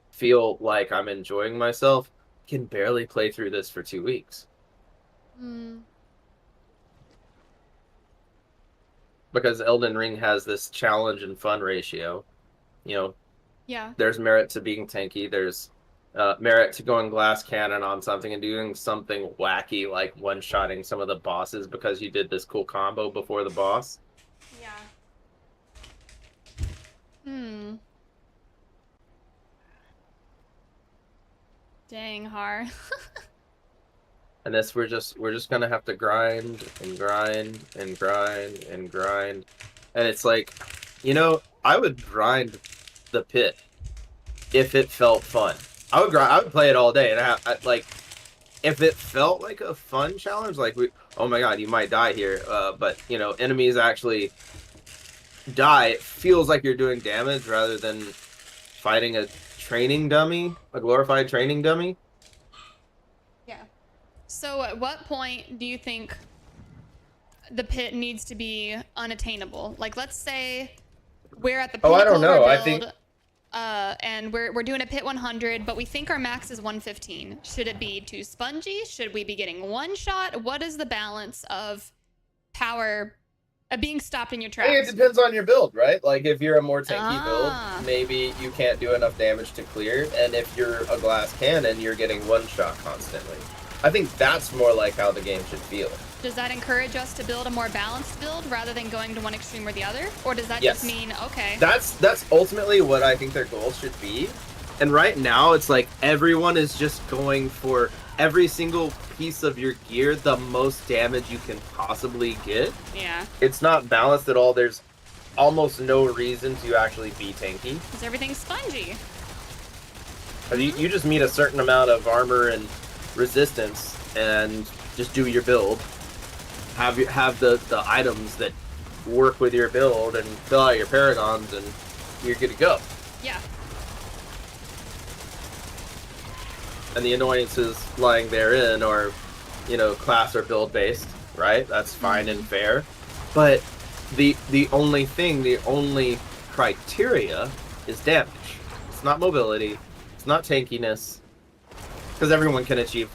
feel like I'm enjoying myself. Can barely play through this for 2 weeks. Because Elden Ring has this challenge and fun ratio. You know,
Yeah.
there's merit to being tanky. There's merit to going glass cannon on something and doing something wacky like one-shotting some of the bosses because you did this cool combo before the boss.
Yeah. Dang, Har.
And this we're just gonna have to grind and grind and grind and grind. And it's like, you know, I would grind the pit if it felt fun. I would play it all day, and I like if it felt like a fun challenge, like oh my god, you might die here, but you know, enemies actually die. It feels like you're doing damage rather than fighting a training dummy, a glorified training dummy.
Yeah. So at what point do you think the pit needs to be unattainable? Like, let's say we're at the pinnacle
I don't know.
of our
I
build,
think
and we're doing a pit 100, but we think our max is 115. Should it be too spongy? Should we be getting one shot? What is the balance of power being stopped in your tracks?
I think it depends on your build, right? Like if you're a more tanky build, maybe you can't do enough damage to clear, and if you're a glass cannon, you're getting one shot constantly. I think that's more like how the game should feel.
Does that encourage us to build a more balanced build rather than going to one extreme or the other? Or does that
Yes.
just mean, okay.
That's ultimately what I think their goal should be. And right now, it's like everyone is just going for every single piece of your gear, the most damage you can possibly get.
Yeah.
It's not balanced at all. There's almost no reason to actually be tanky.
Because everything's spongy.
You just need a certain amount of armor and resistance and just do your build. Have the items that work with your build and fill out your paragons, and you're good to go.
Yeah.
And the annoyances lying therein are, you know, class or build based, right? That's fine and fair. But the only criteria is damage. It's not mobility. It's not tankiness. Because everyone can achieve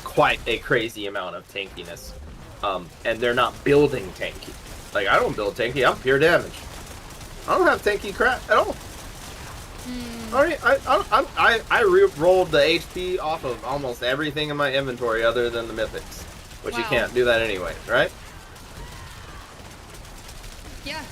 quite a crazy amount of tankiness. And they're not building tanky. Like, I don't build tanky, I'm pure damage. I don't have tanky crap at all. I re-rolled the HP off of almost everything in my inventory other than the mythics, which you can't do that anyway, right?
Yeah.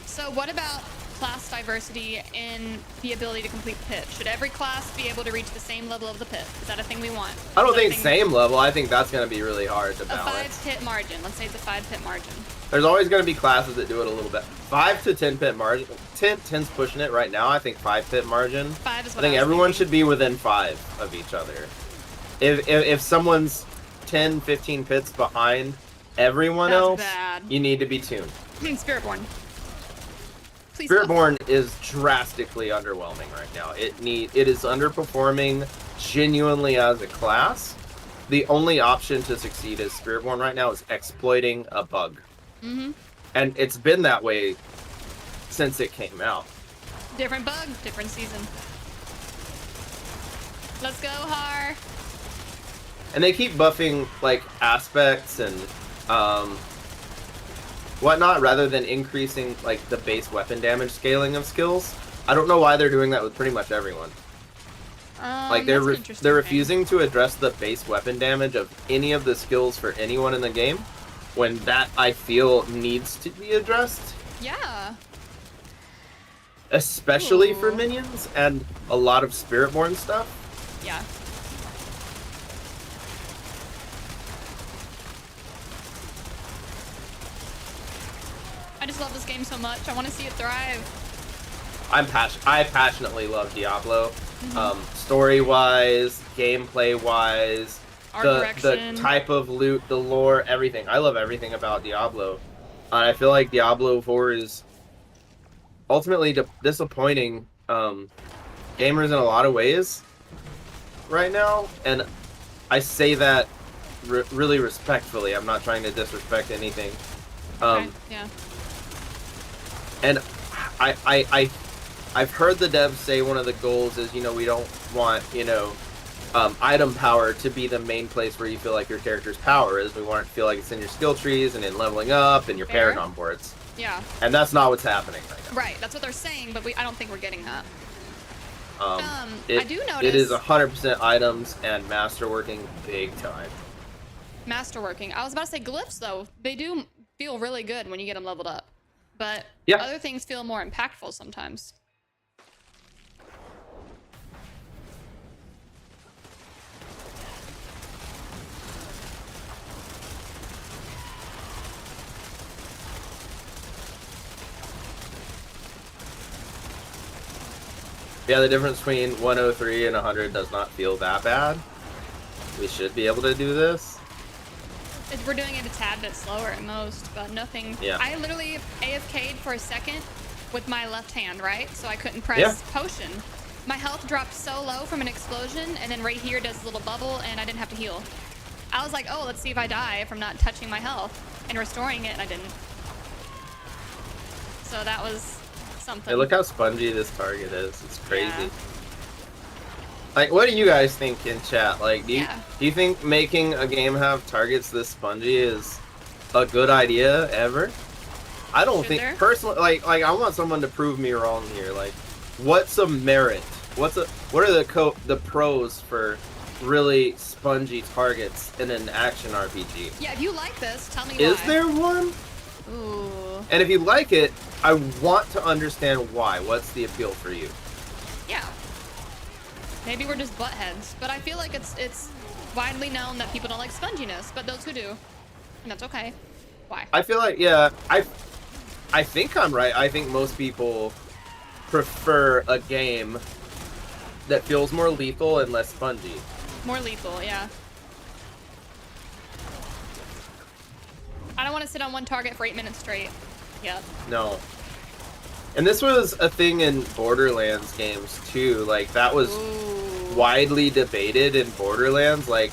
So what about class diversity in the ability to complete the pit? Should every class be able to reach the same level of the pit? Is that a thing we want?
I don't think same level. I think that's going to be really hard to
a
balance.
5 pit margin. Let's say it's a 5 pit margin.
There's always going to be classes that do it a little bit. 5 to 10 pit margin. 10's pushing it right now. I think 5 pit margin.
5 is what
I think
was
everyone
thinking.
should be within 5 of each other. If someone's 10, 15 pits behind everyone
That's
else,
bad.
you need to be tuned.
Spiritborn. Please
Spiritborn is drastically underwhelming right now. It is underperforming genuinely as a class. The only option to succeed as Spiritborn right now is exploiting a bug.
Mm-hmm.
And it's been that way since it came out.
Different bug, different season. Let's go, Har.
And they keep buffing like aspects and whatnot rather than increasing like the base weapon damage scaling of skills. I don't know why they're doing that with pretty much everyone. Like they're refusing to address the base weapon damage of any of the skills for anyone in the game, when that I feel needs to be addressed.
Yeah.
Especially for minions and a lot of Spiritborn stuff.
Yeah. I just love this game so much. I want to see it thrive.
I passionately love Diablo. Story-wise, gameplay-wise, the type of loot, the lore, everything. I love everything about Diablo. I feel like Diablo IV is ultimately disappointing gamers in a lot of ways right now, and I say that really respectfully. I'm not trying to disrespect anything.
Okay, yeah.
And I've heard the devs say one of the goals is, you know, we don't want, you know, item power to be the main place where you feel like your character's power is. We want it to feel like it's in your skill trees and in leveling up and your paragon boards.
Yeah.
And that's not what's happening right now.
Right, that's what they're saying, but I don't think we're getting that. I do notice
it is 100% items and masterworking big time.
Masterworking. I was about to say glyphs though. They do feel really good when you get them leveled up, but other things feel more impactful sometimes.
Yeah, the difference between 103 and 100 does not feel that bad. We should be able to do this.
We're doing it a tad bit slower at most, but nothing.
Yeah.
I literally AFK'd for a second with my left hand, right? So I couldn't press potion. My health dropped so low from an explosion, and then right here does a little bubble, and I didn't have to heal. I was like, oh, let's see if I die from not touching my health and restoring it, and I didn't. So that was something.
Hey, look how spongy this target is. It's crazy.
Yeah.
Like, what do you guys think in chat? Like, do you think making a game have targets this spongy is a good idea ever? I don't think personally. Like I want someone to prove me wrong here. Like, what's a merit? What are the pros for really spongy targets in an action RPG.
Yeah, if you like this, tell me why.
Is there one?
Ooh.
And if you like it, I want to understand why. What's the appeal for you?
Yeah. Maybe we're just buttheads, but I feel like it's widely known that people don't like sponginess, but those who do, and that's okay. Why?
I feel like, yeah, I think I'm right. I think most people prefer a game that feels more lethal and less spongy.
More lethal, yeah. I don't want to sit on one target for 8 minutes straight. Yep.
No. And this was a thing in Borderlands games too. Like, that was widely debated in Borderlands. Like,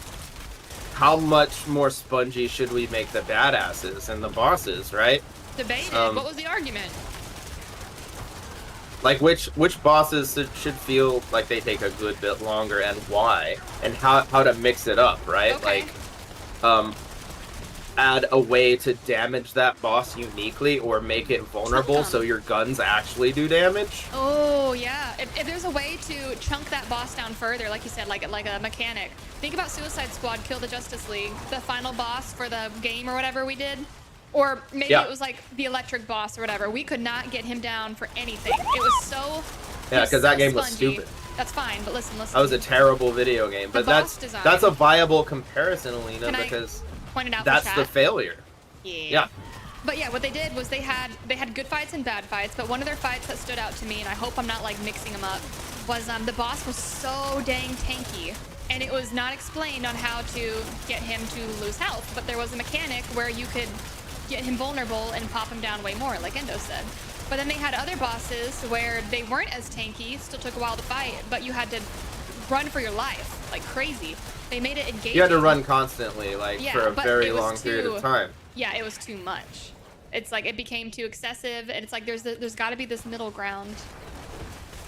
how much more spongy should we make the badasses and the bosses, right?
Debated? What was the argument?
Like, which bosses should feel like they take a good bit longer and why? And how to mix it up, right?
Okay.
Like, add a way to damage that boss uniquely or make it vulnerable so your guns actually do damage.
Oh, yeah. If there's a way to chunk that boss down further, like you said, like a mechanic. Think about Suicide Squad, Kill the Justice League, the final boss for the game or whatever we did. Or maybe it was like the electric boss or whatever. We could not get him down for anything. It was so...
Yeah, because that game was
spongy.
stupid.
That's fine, but listen.
That was a terrible video game. But that's a viable comparison, Alena, because
point it out
that's
for
the failure.
Yeah. But yeah, what they did was they had good fights and bad fights, but one of their fights that stood out to me, and I hope I'm not like mixing them up, was the boss was so dang tanky, and it was not explained on how to get him to lose health, but there was a mechanic where you could get him vulnerable and pop him down way more, like Endo said. But then they had other bosses where they weren't as tanky, still took a while to fight, but you had to run for your life, like crazy. They made it engaging.
You had to run constantly, like, for a very long period of time.
Yeah, it was too much. It's like it became too excessive, and it's like there's got to be this middle ground,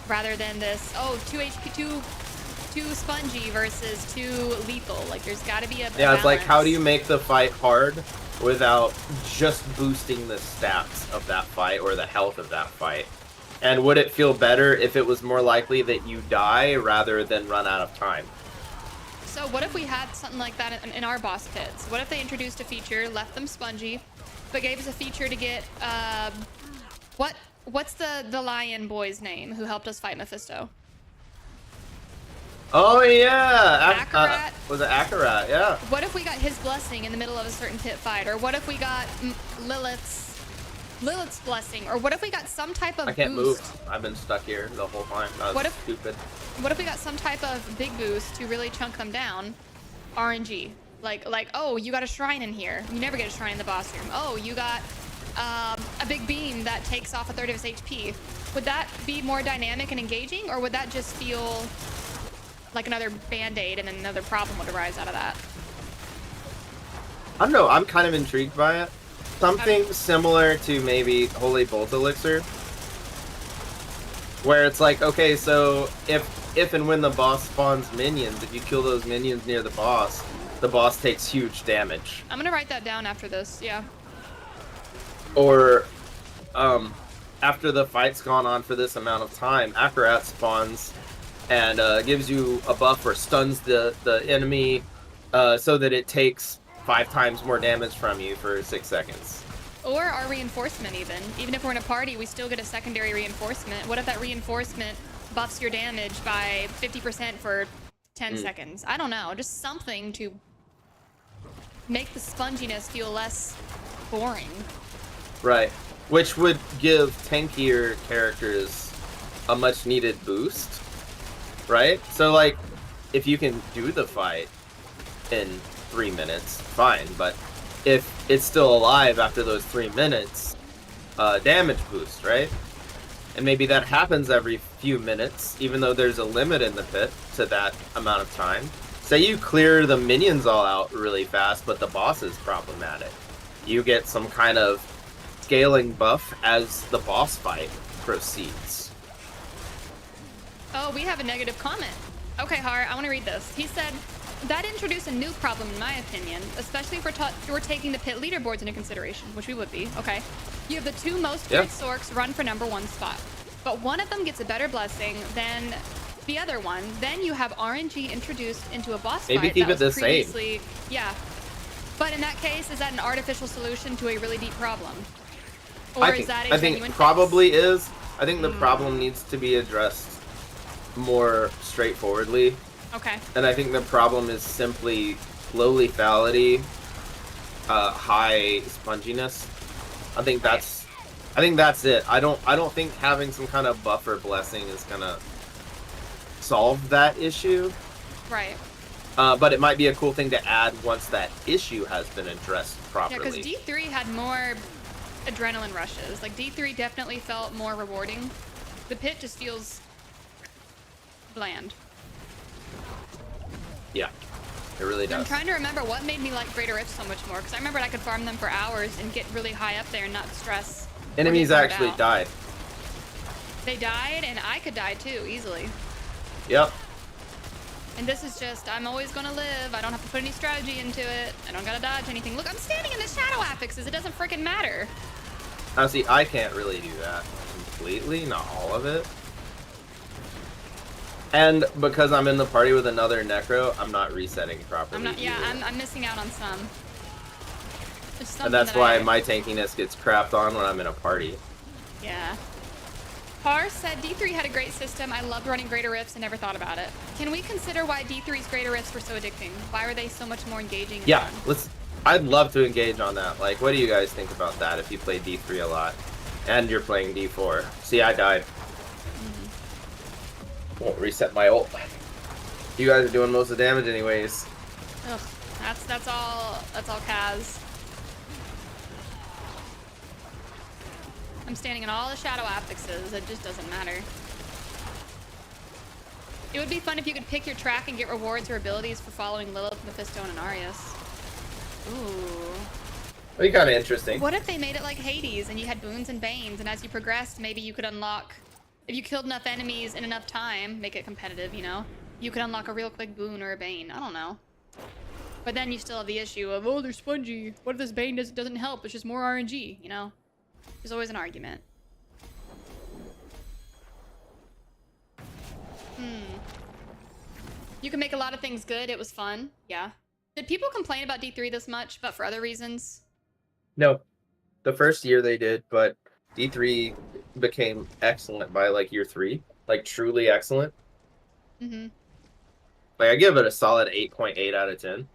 rather than this too spongy versus too lethal. Like there's got to be a balance.
It's like, how do you make the fight hard without just boosting the stats of that fight or the health of that fight? And would it feel better if it was more likely that you die rather than run out of time?
So what if we had something like that in our boss pits? What if they introduced a feature, left them spongy, but gave us a feature to get, what's the lion boy's name who helped us fight Mephisto?
Oh yeah!
Akarat?
Was it Akarat? Yeah.
What if we got his blessing in the middle of a certain pit fight? Or what if we got Lilith's blessing? Or what if we got some type of
I can't
boost?
move. I've been stuck here the whole time. That was stupid.
What if we got some type of big boost to really chunk them down? RNG. Like, oh, you got a shrine in here. You never get a shrine in the boss room. Oh, you got a big beam that takes off a third of his HP. Would that be more dynamic and engaging, or would that just feel like another band-aid and another problem would arise out of that?
I don't know. I'm kind of intrigued by it. Something similar to maybe Holy Bolt Elixir, where it's like, okay, so if and when the boss spawns minions, if you kill those minions near the boss takes huge damage.
I'm gonna write that down after this, yeah.
Or, after the fight's gone on for this amount of time, Akarat spawns and gives you a buff or stuns the enemy so that it takes 5 times more damage from you for 6 seconds.
Or our reinforcement even if we're in a party, we still get a secondary reinforcement. What if that reinforcement buffs your damage by 50% for 10 seconds? I don't know, just something to make the sponginess feel less boring.
Right, which would give tankier characters a much needed boost, right? So like, if you can do the fight in 3 minutes, fine, but if it's still alive after those 3 minutes, damage boost, right? And maybe that happens every few minutes, even though there's a limit in the pit to that amount of time. Say you clear the minions all out really fast, but the boss is problematic. You get some kind of scaling buff as the boss fight proceeds.
Oh, we have a negative comment. Okay, Har, I want to read this. He said, that introduced a new problem in my opinion, especially if we're taking the pit leaderboards into consideration, which we would be, okay. You have the 2 most pitted Sorks run for #1 spot, but one of them gets a better blessing than the other one. Then you have RNG introduced into a boss
Maybe
fight
keep
that
it the
was
same.
previously, yeah. But in that case, is that an artificial solution to a really deep problem? Or is that a
I
genuine
think
fix?
probably is. I think the problem needs to be addressed more straightforwardly.
Okay.
And I think the problem is simply low lethality, high sponginess. I think that's it. I don't think having some kind of buffer blessing is gonna solve that issue.
Right.
But it might be a cool thing to add once that issue has been addressed
Yeah, because
properly.
D3 had more adrenaline rushes. Like, D3 definitely felt more rewarding. The pit just feels bland.
Yeah, it really does.
I'm trying to remember what made me like Greater Rifts so much more, because I remember I could farm them for hours and get really high up there and not stress. or
Enemies
get burned
actually
out.
died.
They died, and I could die too, easily.
Yep.
And this is just, I'm always gonna live. I don't have to put any strategy into it. I don't gotta dodge anything. Look, I'm standing in the shadow affixes. It doesn't freaking matter.
Now, see, I can't really do that completely, not all of it. And because I'm in the party with another Necro, I'm not resetting properly.
I'm not, yeah,
either.
I'm missing out on some. It's something
And that's
that
why my tankiness gets crapped on when I'm in a party.
Yeah. Par said D3 had a great system. I loved running Greater Rifts and never thought about it. Can we consider why D3's Greater Rifts were so addicting? Why were they so much more engaging? And
Yeah,
fun?
I'd love to engage on that. Like, what do you guys think about that if you play D3 a lot? And you're playing D4. See, I died. Won't reset my ult. You guys are doing most of the damage anyways.
Ugh, that's all Kaz. I'm standing in all the shadow affixes. It just doesn't matter. It would be fun if you could pick your track and get rewards or abilities for following Lilith, Mephisto, and Arius. Ooh.
That'd be kind of interesting.
What if they made it like Hades and you had boons and banes, and as you progressed, maybe you could unlock, if you killed enough enemies in enough time, make it competitive, you know, you could unlock a real quick boon or a bane. I don't know. But then you still have the issue of, oh, they're spongy. What if this bane doesn't help? It's just more RNG, you know? There's always an argument. You can make a lot of things good. It was fun. Yeah. Did people complain about D3 this much, but for other reasons?
No. The first year they did, but D3 became excellent by like year 3. Like truly excellent.
Mm-hmm.
Like I give it a solid 8.8 out of 10.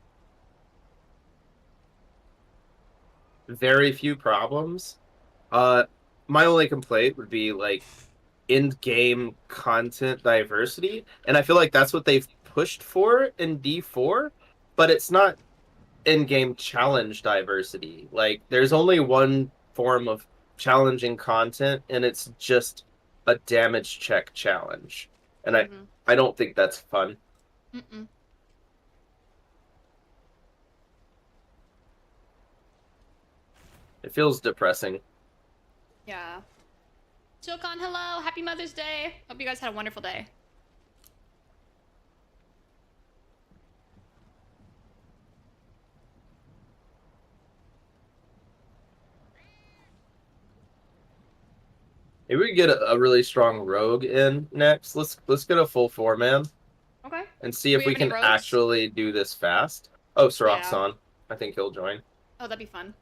Very few problems. My only complaint would be like in-game content diversity, and I feel like that's what they've pushed for in D4, but it's not in-game challenge diversity. Like there's only one form of challenging content, and it's just a damage check challenge, and I don't think that's fun.
Mm-mm.
It feels depressing.
Yeah. Chilcon, hello. Happy Mother's Day. Hope you guys had a wonderful day.
Maybe we get a really strong rogue in next. Let's get a full 4-man.
Okay.
And see
Do
if
we
we
have any
can
rogues?
actually do this fast. Oh, Sirach's
Yeah.
on. I think he'll join.
Oh, that'd be fun.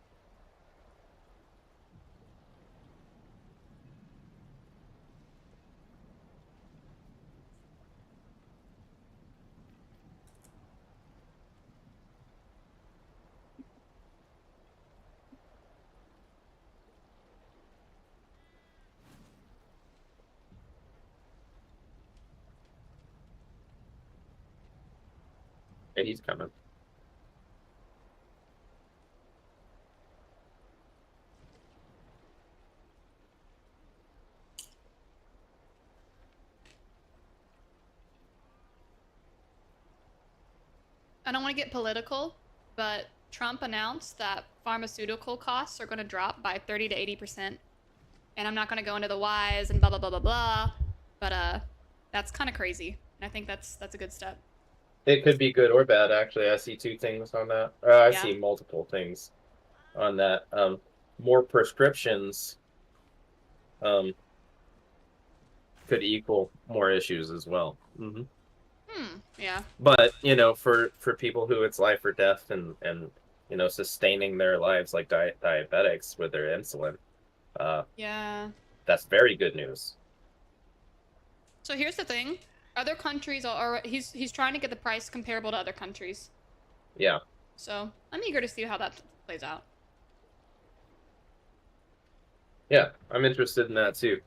Yeah, he's coming.
I don't want to get political, but Trump announced that pharmaceutical costs are going to drop by 30 to 80%. And I'm not going to go into the whys and blah, blah, blah, blah, blah. But that's kind of crazy. And I think that's a good step.
It could be good or bad, actually. I see 2 things on that. I
Yeah.
see multiple things on that. More prescriptions for could equal more issues as well.
Yeah.
But for people who it's life or death, and sustaining their lives like diabetics with their insulin,
Yeah.
that's very good news.
So here's the thing: other countries are he's trying to get the price comparable to other countries.
Yeah.
So I'm eager to see how that plays out.
Yeah, I'm interested in that too.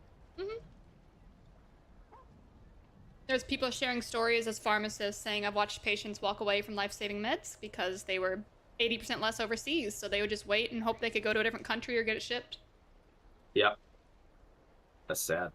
There's people sharing stories as pharmacists saying, I've watched patients walk away from life-saving meds because they were 80% less overseas, so they would just wait and hope they could go to a different country or get it shipped.
Yeah. That's sad.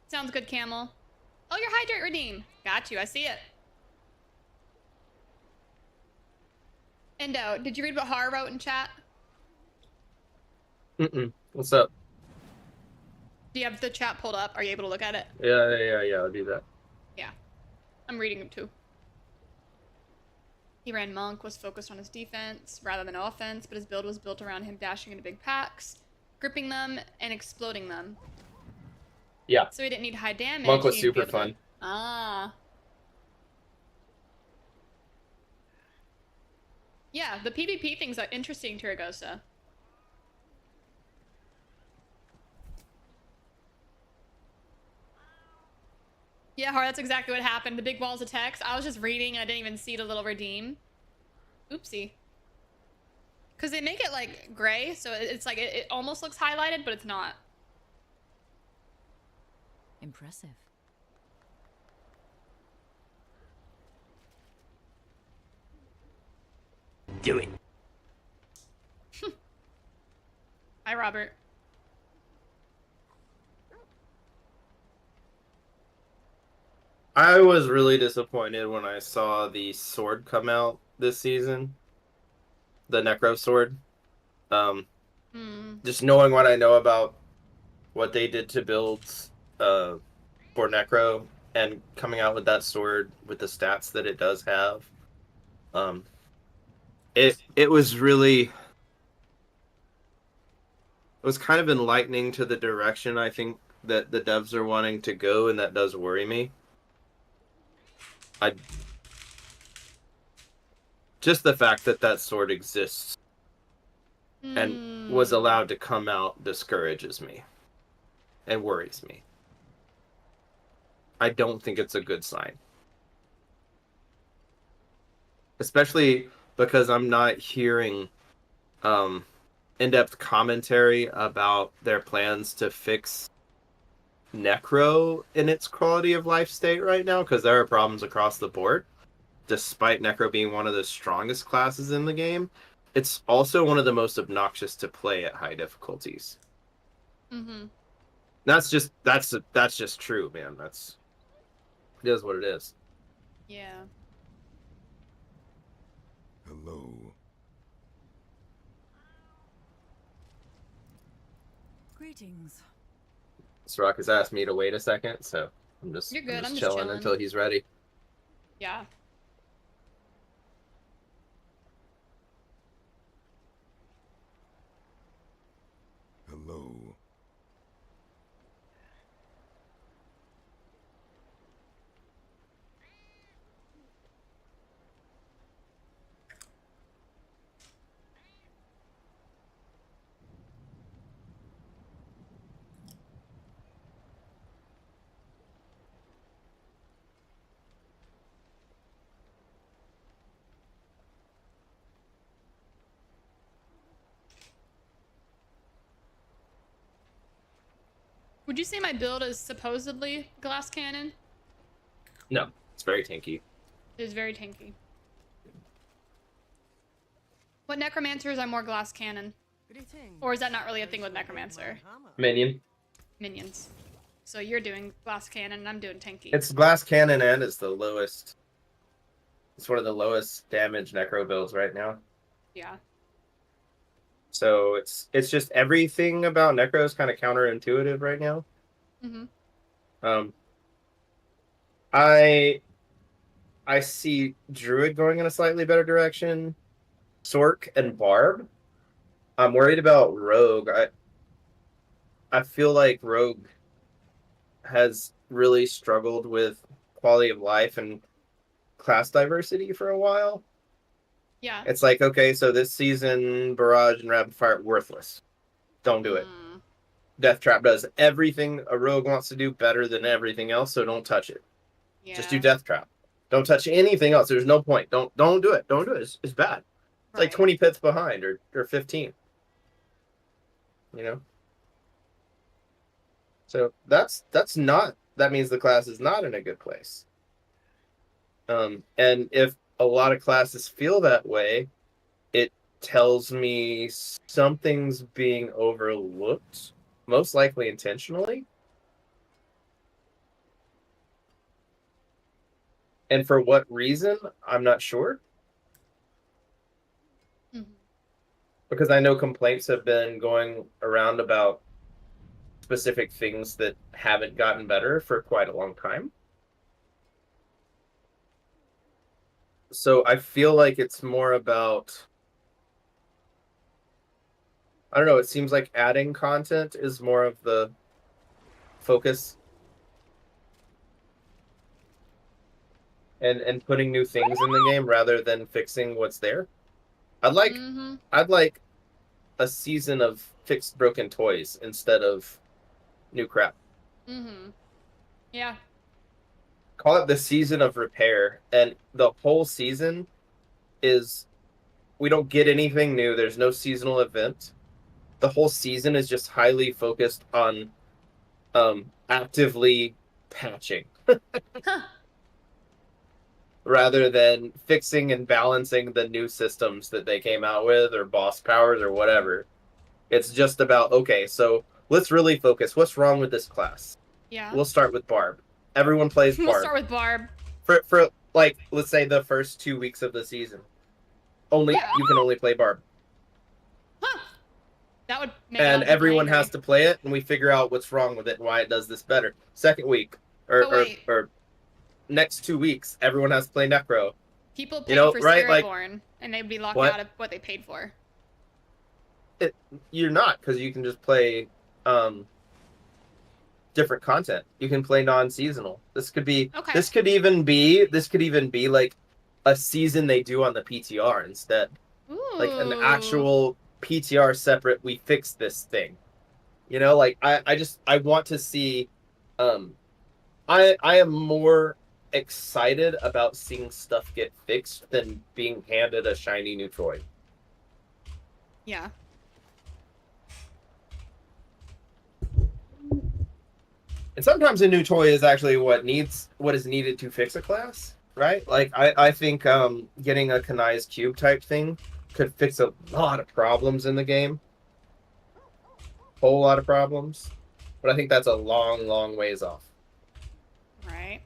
Sounds good, Camel. Oh, your hydrate redeem. Got you. I see it. Endo, did you read what Har wrote in chat?
What's up?
Do you have the chat pulled up? Are you able to look at it?
Yeah. I'll do that.
Yeah. I'm reading it too. He ran Monk, was focused on his defense rather than offense, but his build was built around him dashing into big packs, gripping them, and exploding them.
Yeah.
So he didn't need high damage.
Monk was
he needed to be
super
able to-
fun.
Ah. Yeah, the PvP things are interesting, Tiragosa. Yeah, Har, that's exactly what happened. The big walls of text. I was just reading and I didn't even see the little redeem. Oopsie. Because they make it like gray, so it's like it almost looks highlighted, but it's not.
Impressive. Do it.
Hi, Robert.
I was really disappointed when I saw the sword come out this season. The Necro sword. Just knowing what I know about what they did to builds for Necro, and coming out with that sword with the stats that it does have. It was really, it was kind of enlightening to the direction I think that the devs are wanting to go, and that does worry me. Just the fact that that sword exists and was allowed to come out discourages me and worries me. I don't think it's a good sign. Especially because I'm not hearing in-depth commentary about their plans to fix Necro in its quality of life state right now, because there are problems across the board. Despite Necro being one of the strongest classes in the game, it's also one of the most obnoxious to play at high difficulties. That's just true, man. It is what it is.
Yeah.
Hello.
Greetings.
Sirach has asked me to wait a second, so I'm just chilling until he's ready.
Yeah.
Hello.
Would you say my build is supposedly glass cannon?
No, it's very tanky.
It is very tanky. What necromancers are more glass cannon? Or is that not really a thing with Necromancer?
Minion.
Minions. So you're doing glass cannon and I'm doing tanky.
It's glass cannon and it's the lowest. It's one of the lowest damage necro builds right now.
Yeah.
So it's just everything about necro is kind of counterintuitive right now.
Mm-hmm.
I see Druid going in a slightly better direction. Sork and Barb. I'm worried about Rogue. I feel like Rogue has really struggled with quality of life and class diversity for a while.
Yeah.
It's like, okay, so this season, Barrage and Rapid Fire, worthless. Don't do it. Death Trap does everything a Rogue wants to do better than everything else, so don't touch it.
Yeah.
Just do Death Trap. Don't touch anything else. There's no point. Don't do it. Don't do it. It's bad. It's like 20 pits behind or 15. You know? So that means the class is not in a good place. And if a lot of classes feel that way, it tells me something's being overlooked, most likely intentionally. And for what reason, I'm not sure.
Mm-hmm.
Because I know complaints have been going around about specific things that haven't gotten better for quite a long time. So I feel like it's more about, I don't know, it seems like adding content is more of the focus. And putting new things in the game rather than fixing what's there. I'd like a season of fixed broken toys instead of new crap.
Mm-hmm. Yeah.
Call it the season of repair, and the whole season is, we don't get anything new. There's no seasonal event. The whole season is just highly focused on actively patching.
Huh.
Rather than fixing and balancing the new systems that they came out with or boss powers or whatever. It's just about, okay, so let's really focus. What's wrong with this class?
Yeah.
We'll start with Barb. Everyone plays Barb.
We'll start with Barb.
For like, let's say the first 2 weeks of the season. You can only play Barb.
Huh. That would make
and everyone
angry.
has to play it, and we figure out what's wrong with it and why it does this better. Second week, or next 2 weeks, everyone has to play Necro.
People paid for Spiritborn,
like,
and they'd be locked out of what they paid for.
You're not, because you can just play different content. You can play non-seasonal. This could be.
Okay.
This could even be like a season they do on the PTR instead.
Ooh.
Like an actual PTR separate. We fixed this thing. You know, like I want to see. I am more excited about seeing stuff get fixed than being handed a shiny new toy.
Yeah.
And sometimes a new toy is actually what is needed to fix a class, right? Like I think getting a Kanai's Cube type thing could fix a lot of problems in the game. Whole lot of problems. But I think that's a long, long ways off.
Right.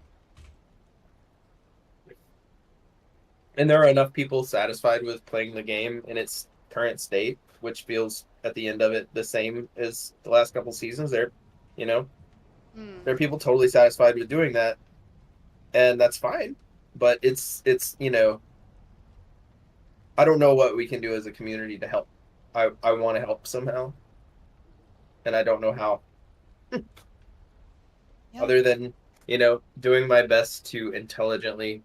And there are enough people satisfied with playing the game in its current state, which feels at the end of it the same as the last couple seasons. There are people totally satisfied with doing that, and that's fine. But it's I don't know what we can do as a community to help. I want to help somehow, and I don't know how.
Yep.
Other than doing my best to intelligently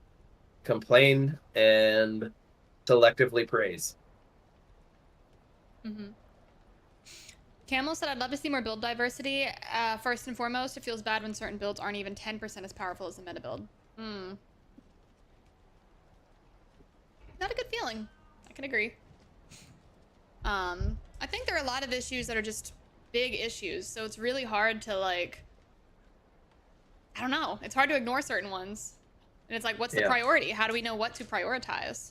complain and selectively praise.
Mm-hmm. Camel said, I'd love to see more build diversity. First and foremost, it feels bad when certain builds aren't even 10% as powerful as the meta build. Not a good feeling. I can agree. I think there are a lot of issues that are just big issues, so it's really hard to, like, I don't know. It's hard to ignore certain ones. And it's like, what's the priority? How do we know what to prioritize?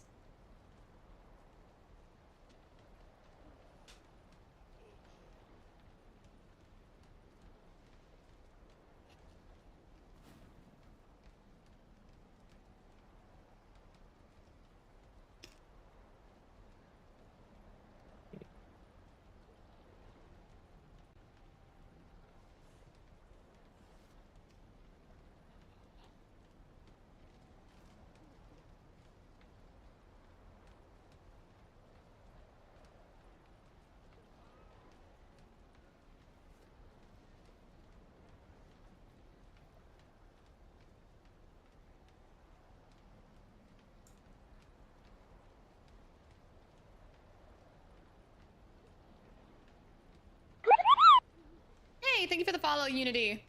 Hey, thank you for the follow, Unity.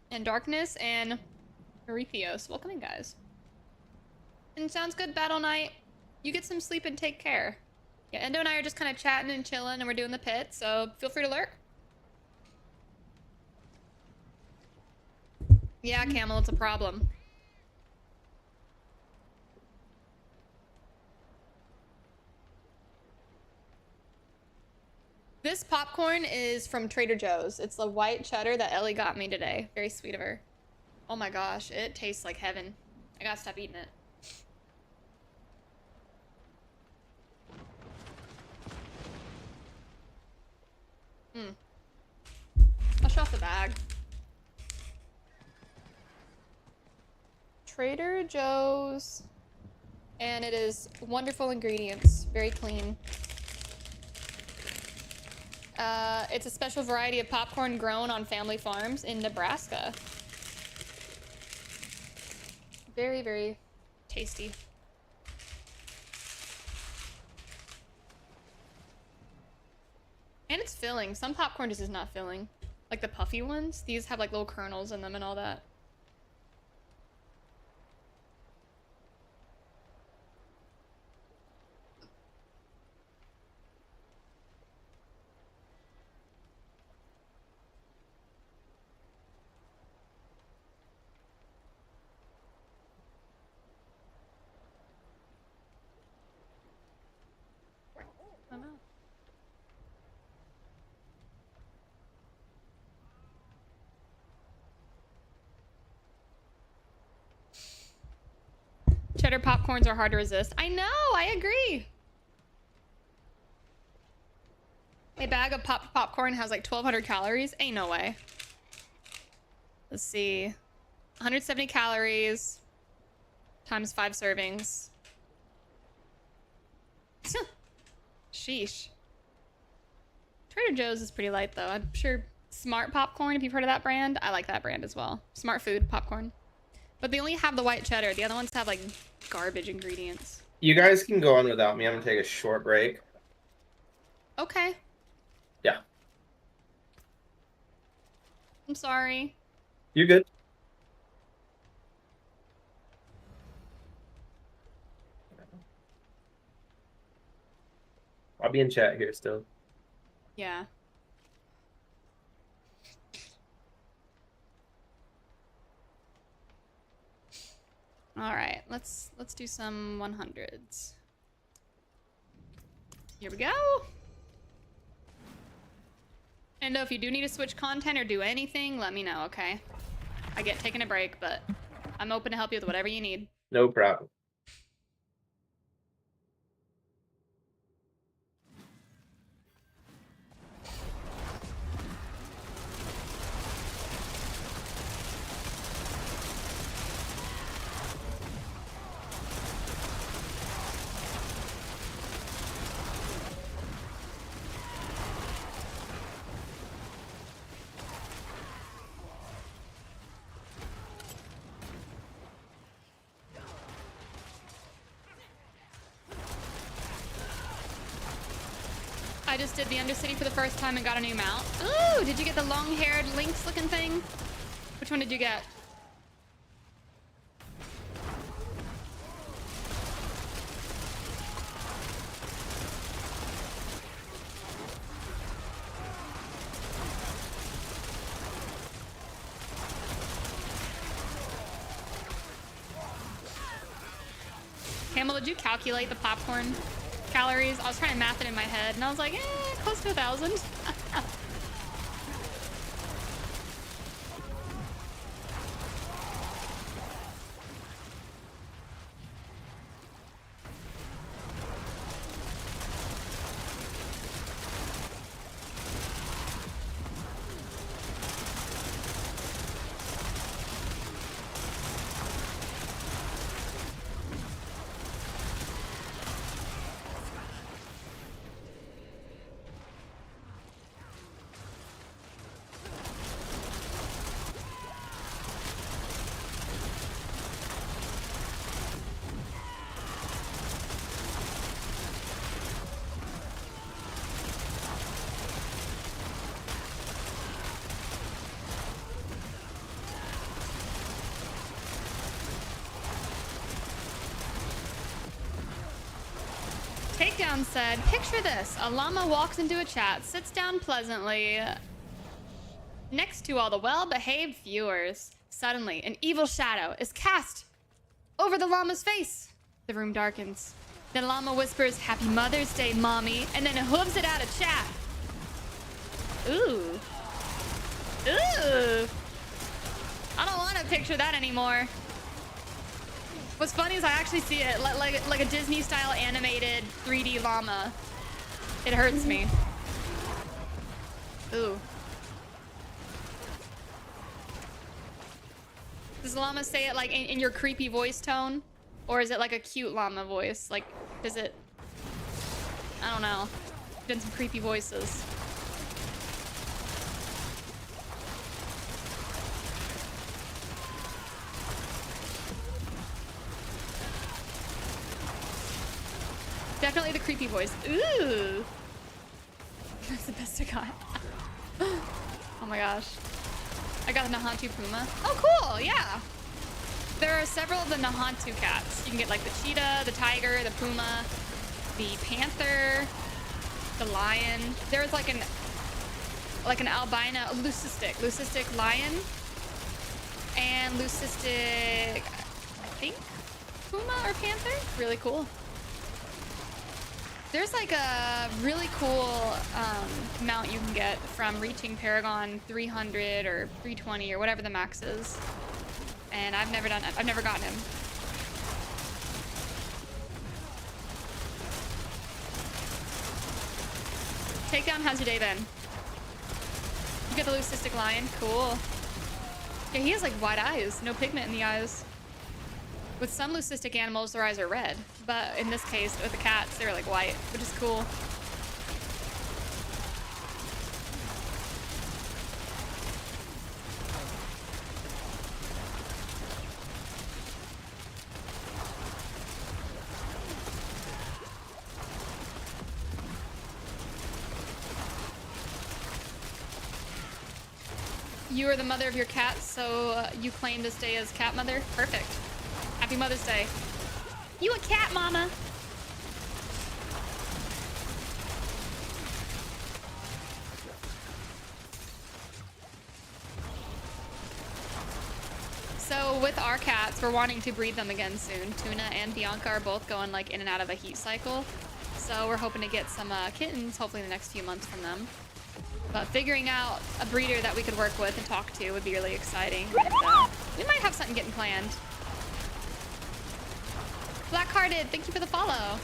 And Darkness and Erethios. Welcome in, guys. And sounds good, Battle Knight. You get some sleep and take care. Yeah, Endo and I are just kind of chatting and chilling, and we're doing the pit, so feel free to lurk. Yeah, Camel, it's a problem. This popcorn is from Trader Joe's. It's the white cheddar that Ellie got me today. Very sweet of her. Oh my gosh, it tastes like heaven. I gotta stop eating it. I'll show off the bag. Trader Joe's. And it is wonderful ingredients. Very clean. It's a special variety of popcorn grown on family farms in Nebraska. Very, very tasty. And it's filling. Some popcorn just is not filling. Like the puffy ones. These have like little kernels in them and all that. I know. Cheddar popcorns are hard to resist. I know, I agree. A bag of popcorn has like 1,200 calories. Ain't no way. Let's see. 170 calories times 5 servings. Sheesh. Trader Joe's is pretty light though. I'm sure Smart Popcorn, if you've heard of that brand, I like that brand as well. Smart Food Popcorn. But they only have the white cheddar. The other ones have like garbage ingredients.
You guys can go on without me. I'm gonna take a short break.
Okay.
Yeah.
I'm sorry.
You're good. I'll be in chat here still.
Yeah. All right, let's do some 100s. Here we go. And if you do need to switch content or do anything, let me know, okay? I get taking a break, but I'm open to help you with whatever you need.
No problem.
I just did the Undercity for the first time and got a new mount. Ooh, did you get the long-haired lynx looking thing? Which one did you get? Camel, did you calculate the popcorn calories? I was trying to math it in my head, and I was like, close to 1,000. Takedown said, picture this. A llama walks into a chat, sits down pleasantly next to all the well-behaved viewers. Suddenly, an evil shadow is cast over the llama's face. The room darkens. The llama whispers, Happy Mother's Day, Mommy, and then it hooves it out of chat. Ooh. Ooh. I don't want to picture that anymore. What's funny is I actually see it like a Disney-style animated 3D llama. It hurts me. Ooh. Does the llama say it like in your creepy voice tone? Or is it like a cute llama voice? Like, is it... I don't know. Done some creepy voices. Definitely the creepy voice. Ooh. That's the best I got. Oh my gosh. I got the Nahantu Puma. Oh, cool. Yeah. There are several of the Nahantu cats. You can get like the cheetah, the tiger, the puma, the panther, the lion. There's like an albino, leucistic lion, and leucistic, I think, puma or panther. Really cool. There's like a really cool mount you can get from reaching Paragon 300 or 320 or whatever the max is. And I've never done it. I've never gotten him. Takedown, how's your day been? You get the leucistic lion. Cool. Yeah, he has like white eyes. No pigment in the eyes. With some leucistic animals, their eyes are red. But in this case, with the cats, they're like white, which is cool. You are the mother of your cat, so you claim this day as cat mother? Perfect. Happy Mother's Day. You a cat mama. So with our cats, we're wanting to breed them again soon. Tuna and Bianca are both going like in and out of a heat cycle. So we're hoping to get some kittens, hopefully in the next few months from them. But figuring out a breeder that we could work with and talk to would be really exciting. And, we might have something getting planned. Blackhearted, thank you for the follow.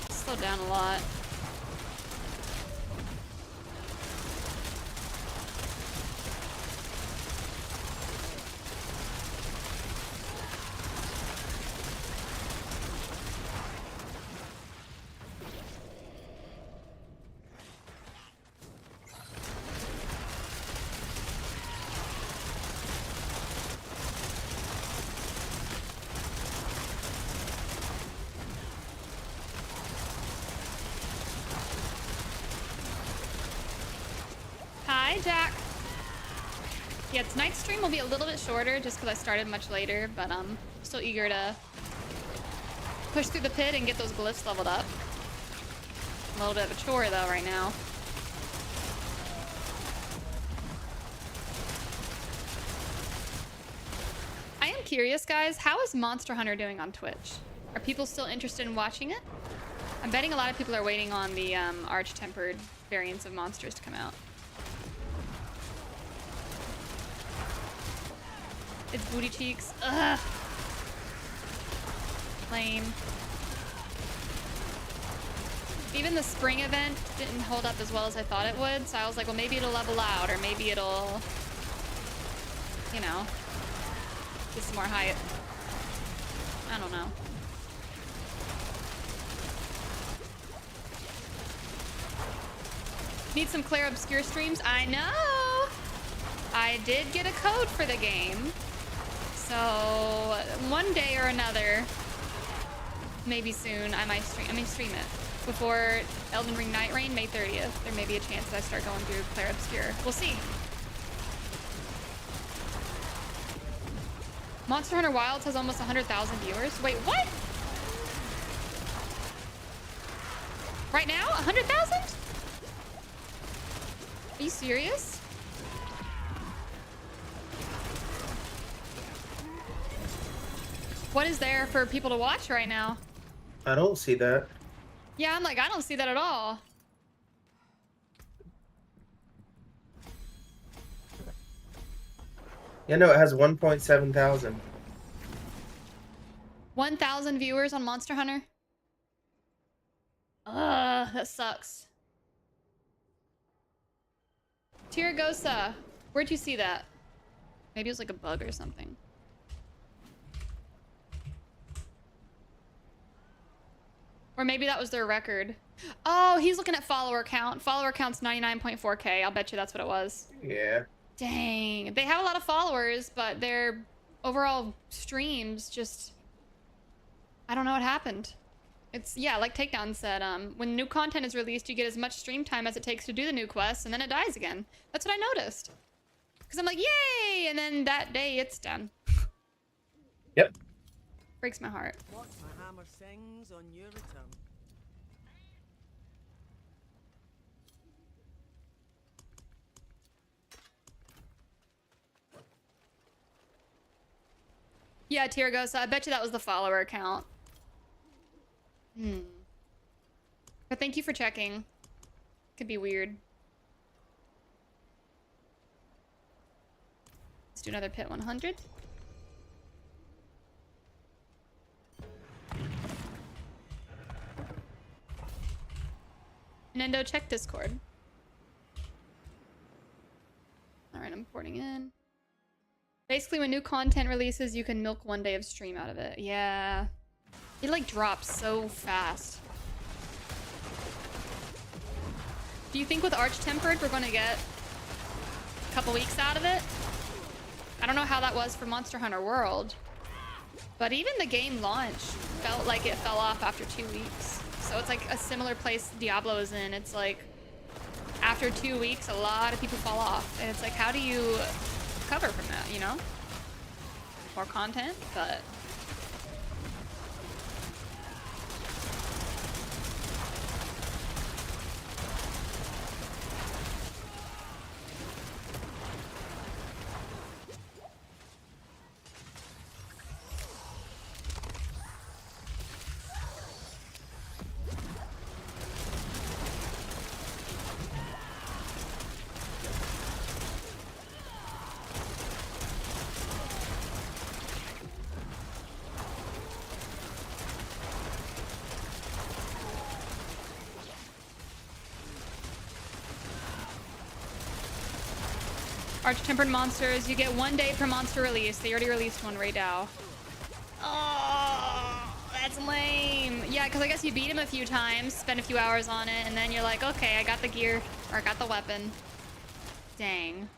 Slow down a lot. Hi, Jack. Yeah, tonight's stream will be a little bit shorter just because I started much later, but I'm still eager to push through the pit and get those glyphs leveled up. A little bit of a chore though right now. I am curious, guys, how is Monster Hunter doing on Twitch? Are people still interested in watching it? I'm betting a lot of people are waiting on the arch-tempered variants of monsters to come out. It's booty cheeks. Ugh. Lame. Even the spring event didn't hold up as well as I thought it would, so I was like, well, maybe it'll level out, or maybe it'll, you know, get some more height. I don't know. Need some Claire Obscure streams? I know! I did get a code for the game. So one day or another, maybe soon, I might stream it. Before Elden Ring Night Rain, May 30th. There may be a chance that I start going through Claire Obscure. We'll see. Monster Hunter Wilds has almost 100,000 viewers. Wait, what? Right now? 100,000? Are you serious? What is there for people to watch right now?
I don't see that.
Yeah, I'm like, I don't see that at all.
Yeah, no, it has 1.7 thousand.
1,000 viewers on Monster Hunter? That sucks. Tiragosa, where'd you see that? Maybe it was like a bug or something. Or maybe that was their record. Oh, he's looking at follower count. Follower count's 99.4K. I'll bet you that's what it was.
Yeah.
Dang. They have a lot of followers, but their overall streams just... I don't know what happened. It's, yeah, like Takedown said, when new content is released, you get as much stream time as it takes to do the new quests, and then it dies again. That's what I noticed. Because I'm like, yay! And then that day, it's done.
Yep.
Breaks my heart.
What my hammer sings on your return.
Yeah, Tiragosa, I bet you that was the follower count. But thank you for checking. Could be weird. Let's do another pit 100. Nendo, check Discord. Alright, I'm porting in. Basically, when new content releases, you can milk one day of stream out of it. Yeah. It like drops so fast. Do you think with Arch-Tempered we're gonna get a couple weeks out of it? I don't know how that was for Monster Hunter World, but even the game launch felt like it fell off after 2 weeks. So it's like a similar place Diablo is in. It's like after 2 weeks, a lot of people fall off, and it's like, how do you recover from that, you know? More content, but... Arch-Tempered monsters, you get 1 day per monster release. They already released one right now. Oh, that's lame. Yeah, because I guess you beat him a few times, spend a few hours on it, and then you're like, okay, I got the gear, or I got the weapon. Dang.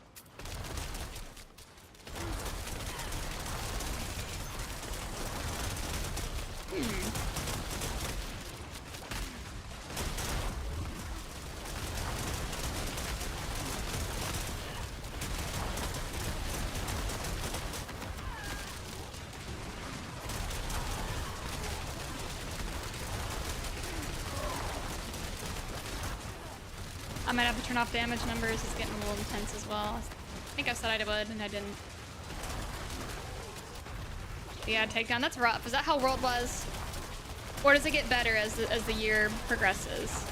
I might have to turn off damage numbers. It's getting a little intense as well. I think I said I would, and I didn't. Yeah, takedown. That's rough. Is that how World was? Or does it get better as the year progresses?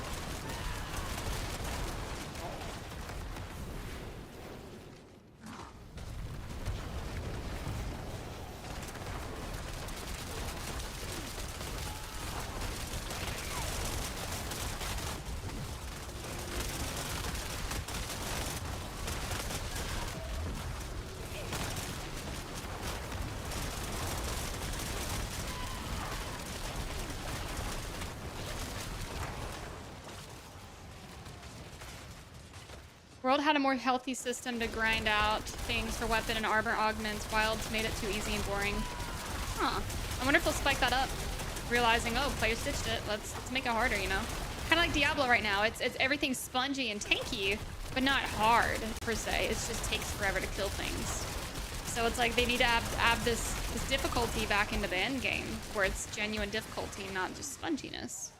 World had a more healthy system to grind out things for weapon and armor augments. Wilds made it too easy and boring. Huh. I wonder if they'll spike that up. Realizing, oh, players ditched it. Let's make it harder, you know? Kind of like Diablo right now. It's everything's spongy and tanky, but not hard, per se. It just takes forever to kill things. So it's like they need to add this difficulty back into the end game, where it's genuine difficulty and not just sponginess.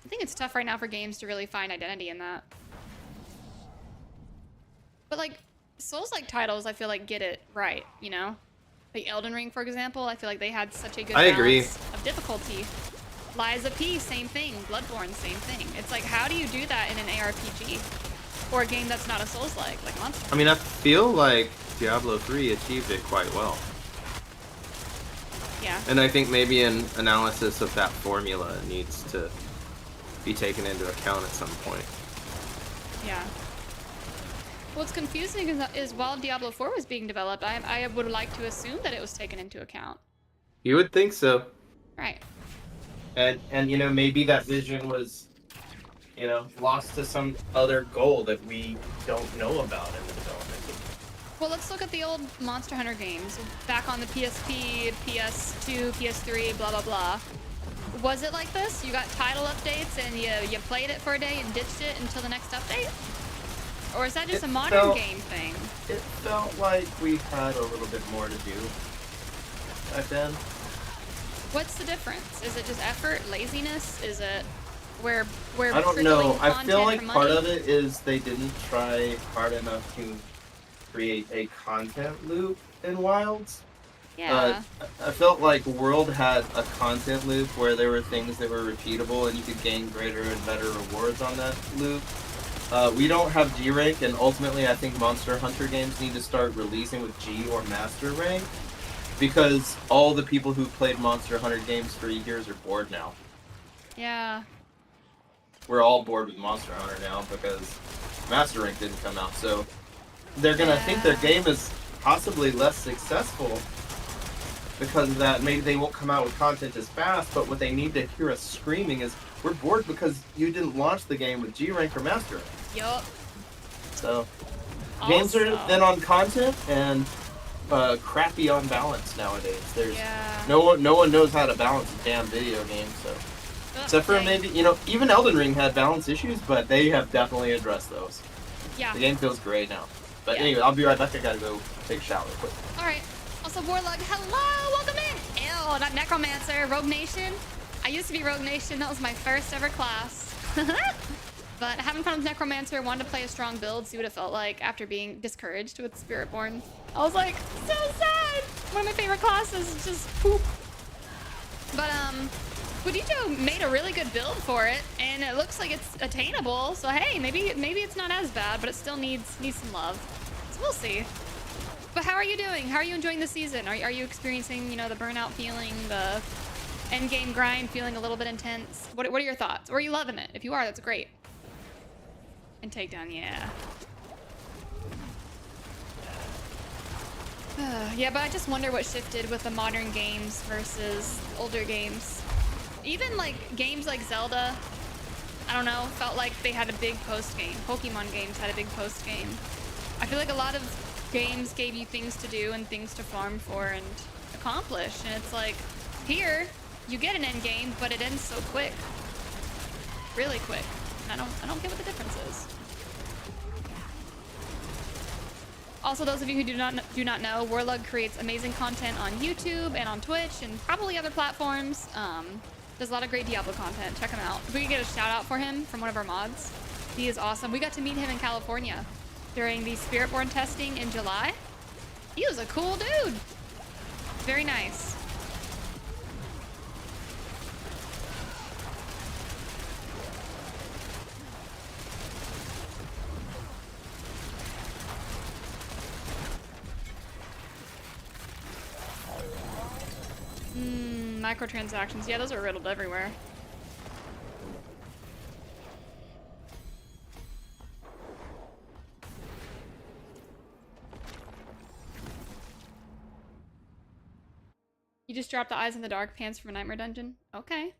I think it's tough right now for games to really find identity in that. But like Souls-like titles, I feel like get it right, you know? Like Elden Ring, for example, I feel like they had such a good balance of difficulty. Lies of P, same thing. Bloodborne, same thing. It's like, how do you do that in an ARPG? Or a game that's not a Souls-like, like Monster Hunter?
I mean, I feel like Diablo 3 achieved it quite well.
Yeah.
And I think maybe an analysis of that formula needs to be taken into account at some point.
Yeah. What's confusing is while Diablo 4 was being developed, I would like to assume that it was taken into account.
You would think so.
Right.
And you know, maybe that vision was, you know, lost to some other goal that we don't know about in the development.
Well, let's look at the old Monster Hunter games. Back on the PSP, PS2, PS3, blah, blah, blah. Was it like this? You got title updates and you played it for a day and ditched it until the next update? Or is that just a modern game thing?
It felt like we had a little bit more to do back then.
What's the difference? Is it just effort, laziness? Is it where
I don't know. I feel like part
money?
of it is they didn't try hard enough to create a content loop in Wilds.
Yeah.
I felt like World had a content loop where there were things that were repeatable and you could gain greater and better rewards on that loop. We don't have G rank, and ultimately I think Monster Hunter games need to start releasing with G or Master rank, because all the people who played Monster Hunter games for years are bored now.
Yeah.
We're all bored with Monster Hunter now because Master rank didn't come out, so they're gonna think their game is possibly less successful because of that. Maybe they won't come out with content as fast, but what they need to hear us screaming is, we're bored because you didn't launch the game with G rank or Master rank.
Yup.
So games are then on content and crappy on balance nowadays. There's no one knows how to balance a damn video game. So except for maybe, you know, even Elden Ring had balance issues, but they have definitely addressed those.
Yeah.
The game feels great now. But anyway, I'll be right back. I gotta go take a shower real quick.
All right. Also, Warlock, hello, welcome in. Ew, not Necromancer, Rogue Nation. I used to be Rogue Nation. That was my first ever class. But having fun with Necromancer, wanted to play a strong build, see what it felt like after being discouraged with Spiritborn. I was like, so sad. One of my favorite classes is just poop. But Budito made a really good build for it, and it looks like it's attainable. So hey, maybe it's not as bad, but it still needs some love. So we'll see. But how are you doing? How are you enjoying the season? Are you experiencing, you know, the burnout feeling, the end game grind feeling a little bit intense? What are your thoughts? Or are you loving it? If you are, that's great. And takedown, yeah. Yeah, but I just wonder what shifted with the modern games versus older games. Even like games like Zelda, I don't know, felt like they had a big post game. Pokemon games had a big post game. I feel like a lot of games gave you things to do and things to farm for and accomplish. And it's like, here, you get an end game, but it ends so quick. Really quick. I don't get what the difference is. Also, those of you who do not know, Warlug creates amazing content on YouTube and on Twitch and probably other platforms. Does a lot of great Diablo content. Check him out. If we could get a shout out for him from one of our mods, he is awesome. We got to meet him in California during the Spiritborn testing in July. He was a cool dude. Very nice. Microtransactions. Yeah, those are riddled everywhere. You just dropped the Eyes in the Dark pants from a Nightmare Dungeon? Okay.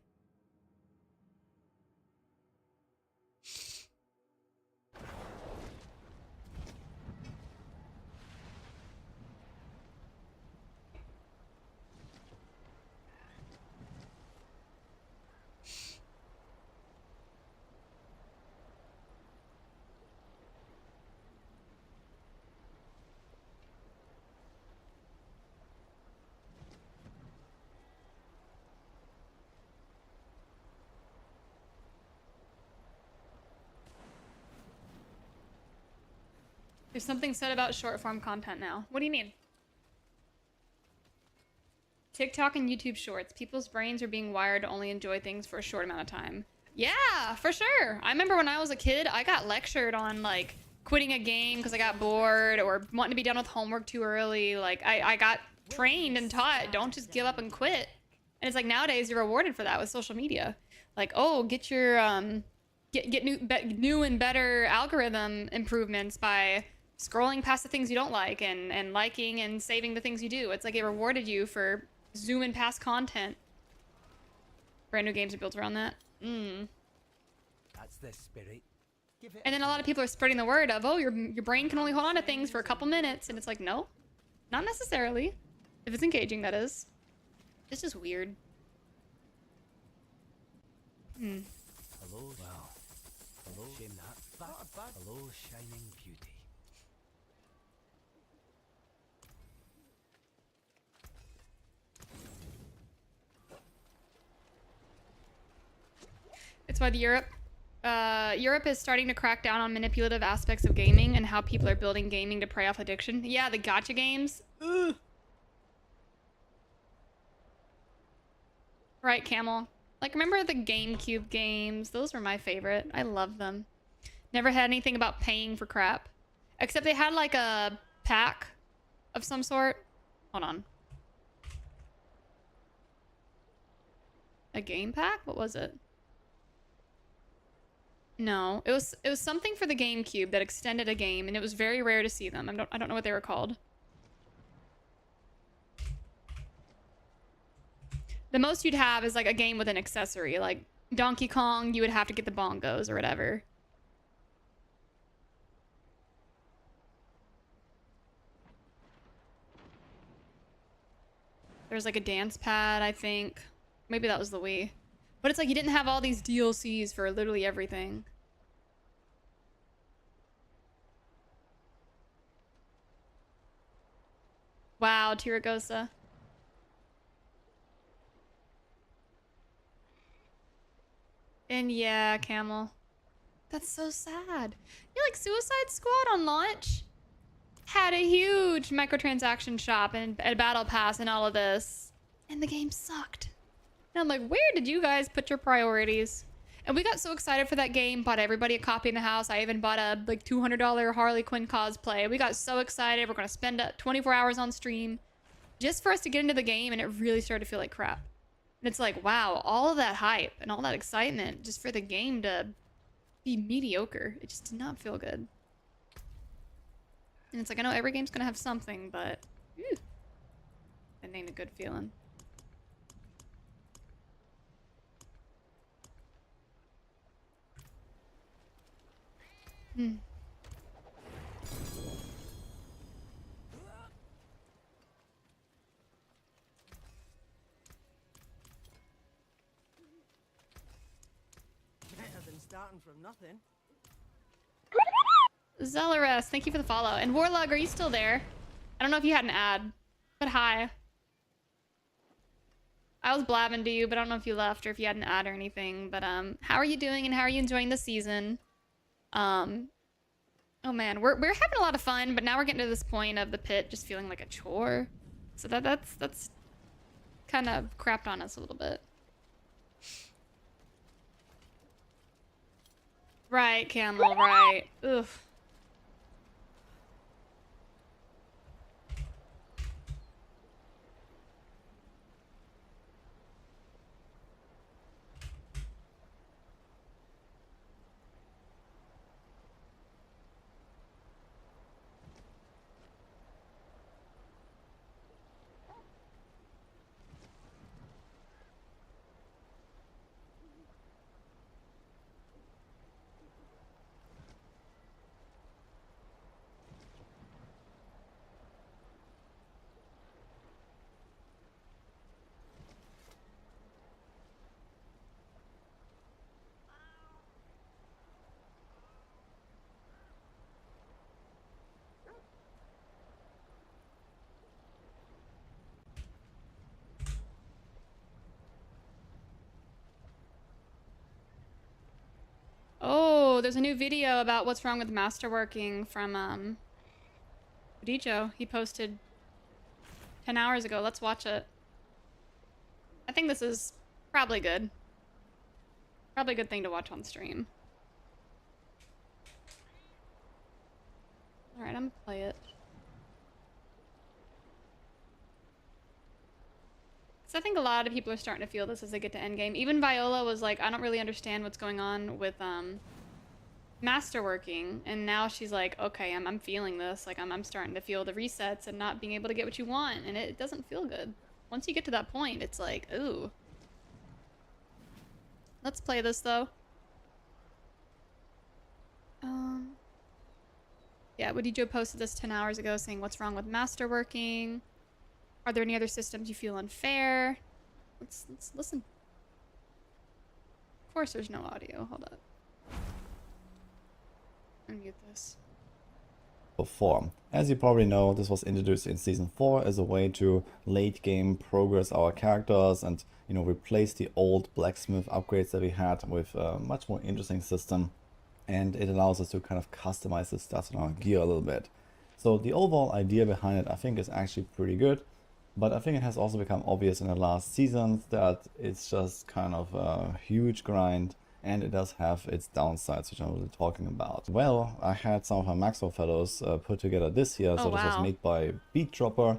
There's something said about short form content now. What do you mean? TikTok and YouTube shorts. People's brains are being wired to only enjoy things for a short amount of time. Yeah, for sure. I remember when I was a kid, I got lectured on like quitting a game because I got bored or wanting to be done with homework too early. Like I got trained and taught, don't just give up and quit. And it's like nowadays you're rewarded for that with social media. Like, oh, get your get new and better algorithm improvements by scrolling past the things you don't like and liking and saving the things you do. It's like it rewarded you for zooming past content. Brand new games are built around that.
That's the spirit. Give it
And then a lot of people are spreading the word of, oh, your brain can only hold on to things for a couple minutes. And it's like, no, not necessarily. If it's engaging, that is. It's just weird.
Hello. Wow. Hello. Shame that. Hello, shining beauty.
It's why Europe is starting to crack down on manipulative aspects of gaming and how people are building gaming to prey off addiction. Yeah, the gacha games. Ugh. Right, Camel. Like, remember the GameCube games? Those were my favorite. I love them. Never had anything about paying for crap. Except they had, like, a pack of some sort. Hold on. A game pack? What was it? No. It was something for the GameCube that extended a game, and it was very rare to see them. I don't know what they were called. The most you'd have is like a game with an accessory. Like Donkey Kong, you would have to get the bongos or whatever. There's like a dance pad, I think. Maybe that was the Wii. But it's like you didn't have all these DLCs for literally everything. Wow, Tiragosa. And yeah, Camel. That's so sad. Yeah, like Suicide Squad on launch had a huge microtransaction shop and a battle pass and all of this. And the game sucked. And I'm like, where did you guys put your priorities? And we got so excited for that game, bought everybody a copy in the house. I even bought a like $200 Harley Quinn cosplay. We got so excited. We're going to spend 24 hours on stream just for us to get into the game, and it really started to feel like crap. And it's like, wow, all of that hype and all that excitement just for the game to be mediocre. It just did not feel good. And it's like, I know every game's going to have something, but it ain't a good feeling.
Better than starting from nothing.
Zelarus, thank you for the follow. And Warlug, are you still there? I don't know if you had an ad, but hi. I was blabbing to you, but I don't know if you left or if you had an ad or anything. But how are you doing and how are you enjoying the season? Oh man, we're having a lot of fun, but now we're getting to this point of the pit just feeling like a chore. So that's kind of crapped on us a little bit. Right, Camel, right. Ugh. Oh, there's a new video about what's wrong with masterworking from Dijo, he posted 10 hours ago. Let's watch it. I think this is probably good. Probably a good thing to watch on stream. Alright, I'm gonna play it. So I think a lot of people are starting to feel this as they get to endgame. Even Viola was like, I don't really understand what's going on with masterworking, and now she's like, okay, I'm feeling this. Like I'm starting to feel the resets and not being able to get what you want, and it doesn't feel good. Once you get to that point, it's like, ooh. Let's play this though. Yeah, Wadijo posted this 10 hours ago saying, what's wrong with masterworking? Are there any other systems you feel unfair? Let's listen. Of course there's no audio. Hold up. Unmute this.
4. As you probably know, this was introduced in Season 4 as a way to late game progress our characters and, you know, replace the old blacksmith upgrades that we had with a much more interesting system. And it allows us to kind of customize the stuff in our gear a little bit. So the overall idea behind it, I think, is actually pretty good. But I think it has also become obvious in the last seasons that it's just kind of a huge grind, and it does have its downsides, which I was talking about. Well, I had some of our Maxwell fellows put together this year. So this was made by Beatdropper,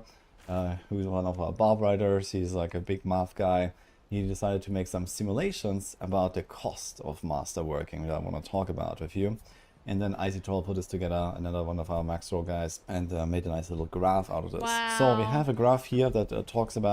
who's one of our barb riders. He's like a big math guy. He decided to make some simulations about the cost of masterworking that I want to talk about with you. And then Icy Troll put this together, another one of our Maxwell guys, and made a nice little graph out of this.
Wow.
So we have a graph here that talks about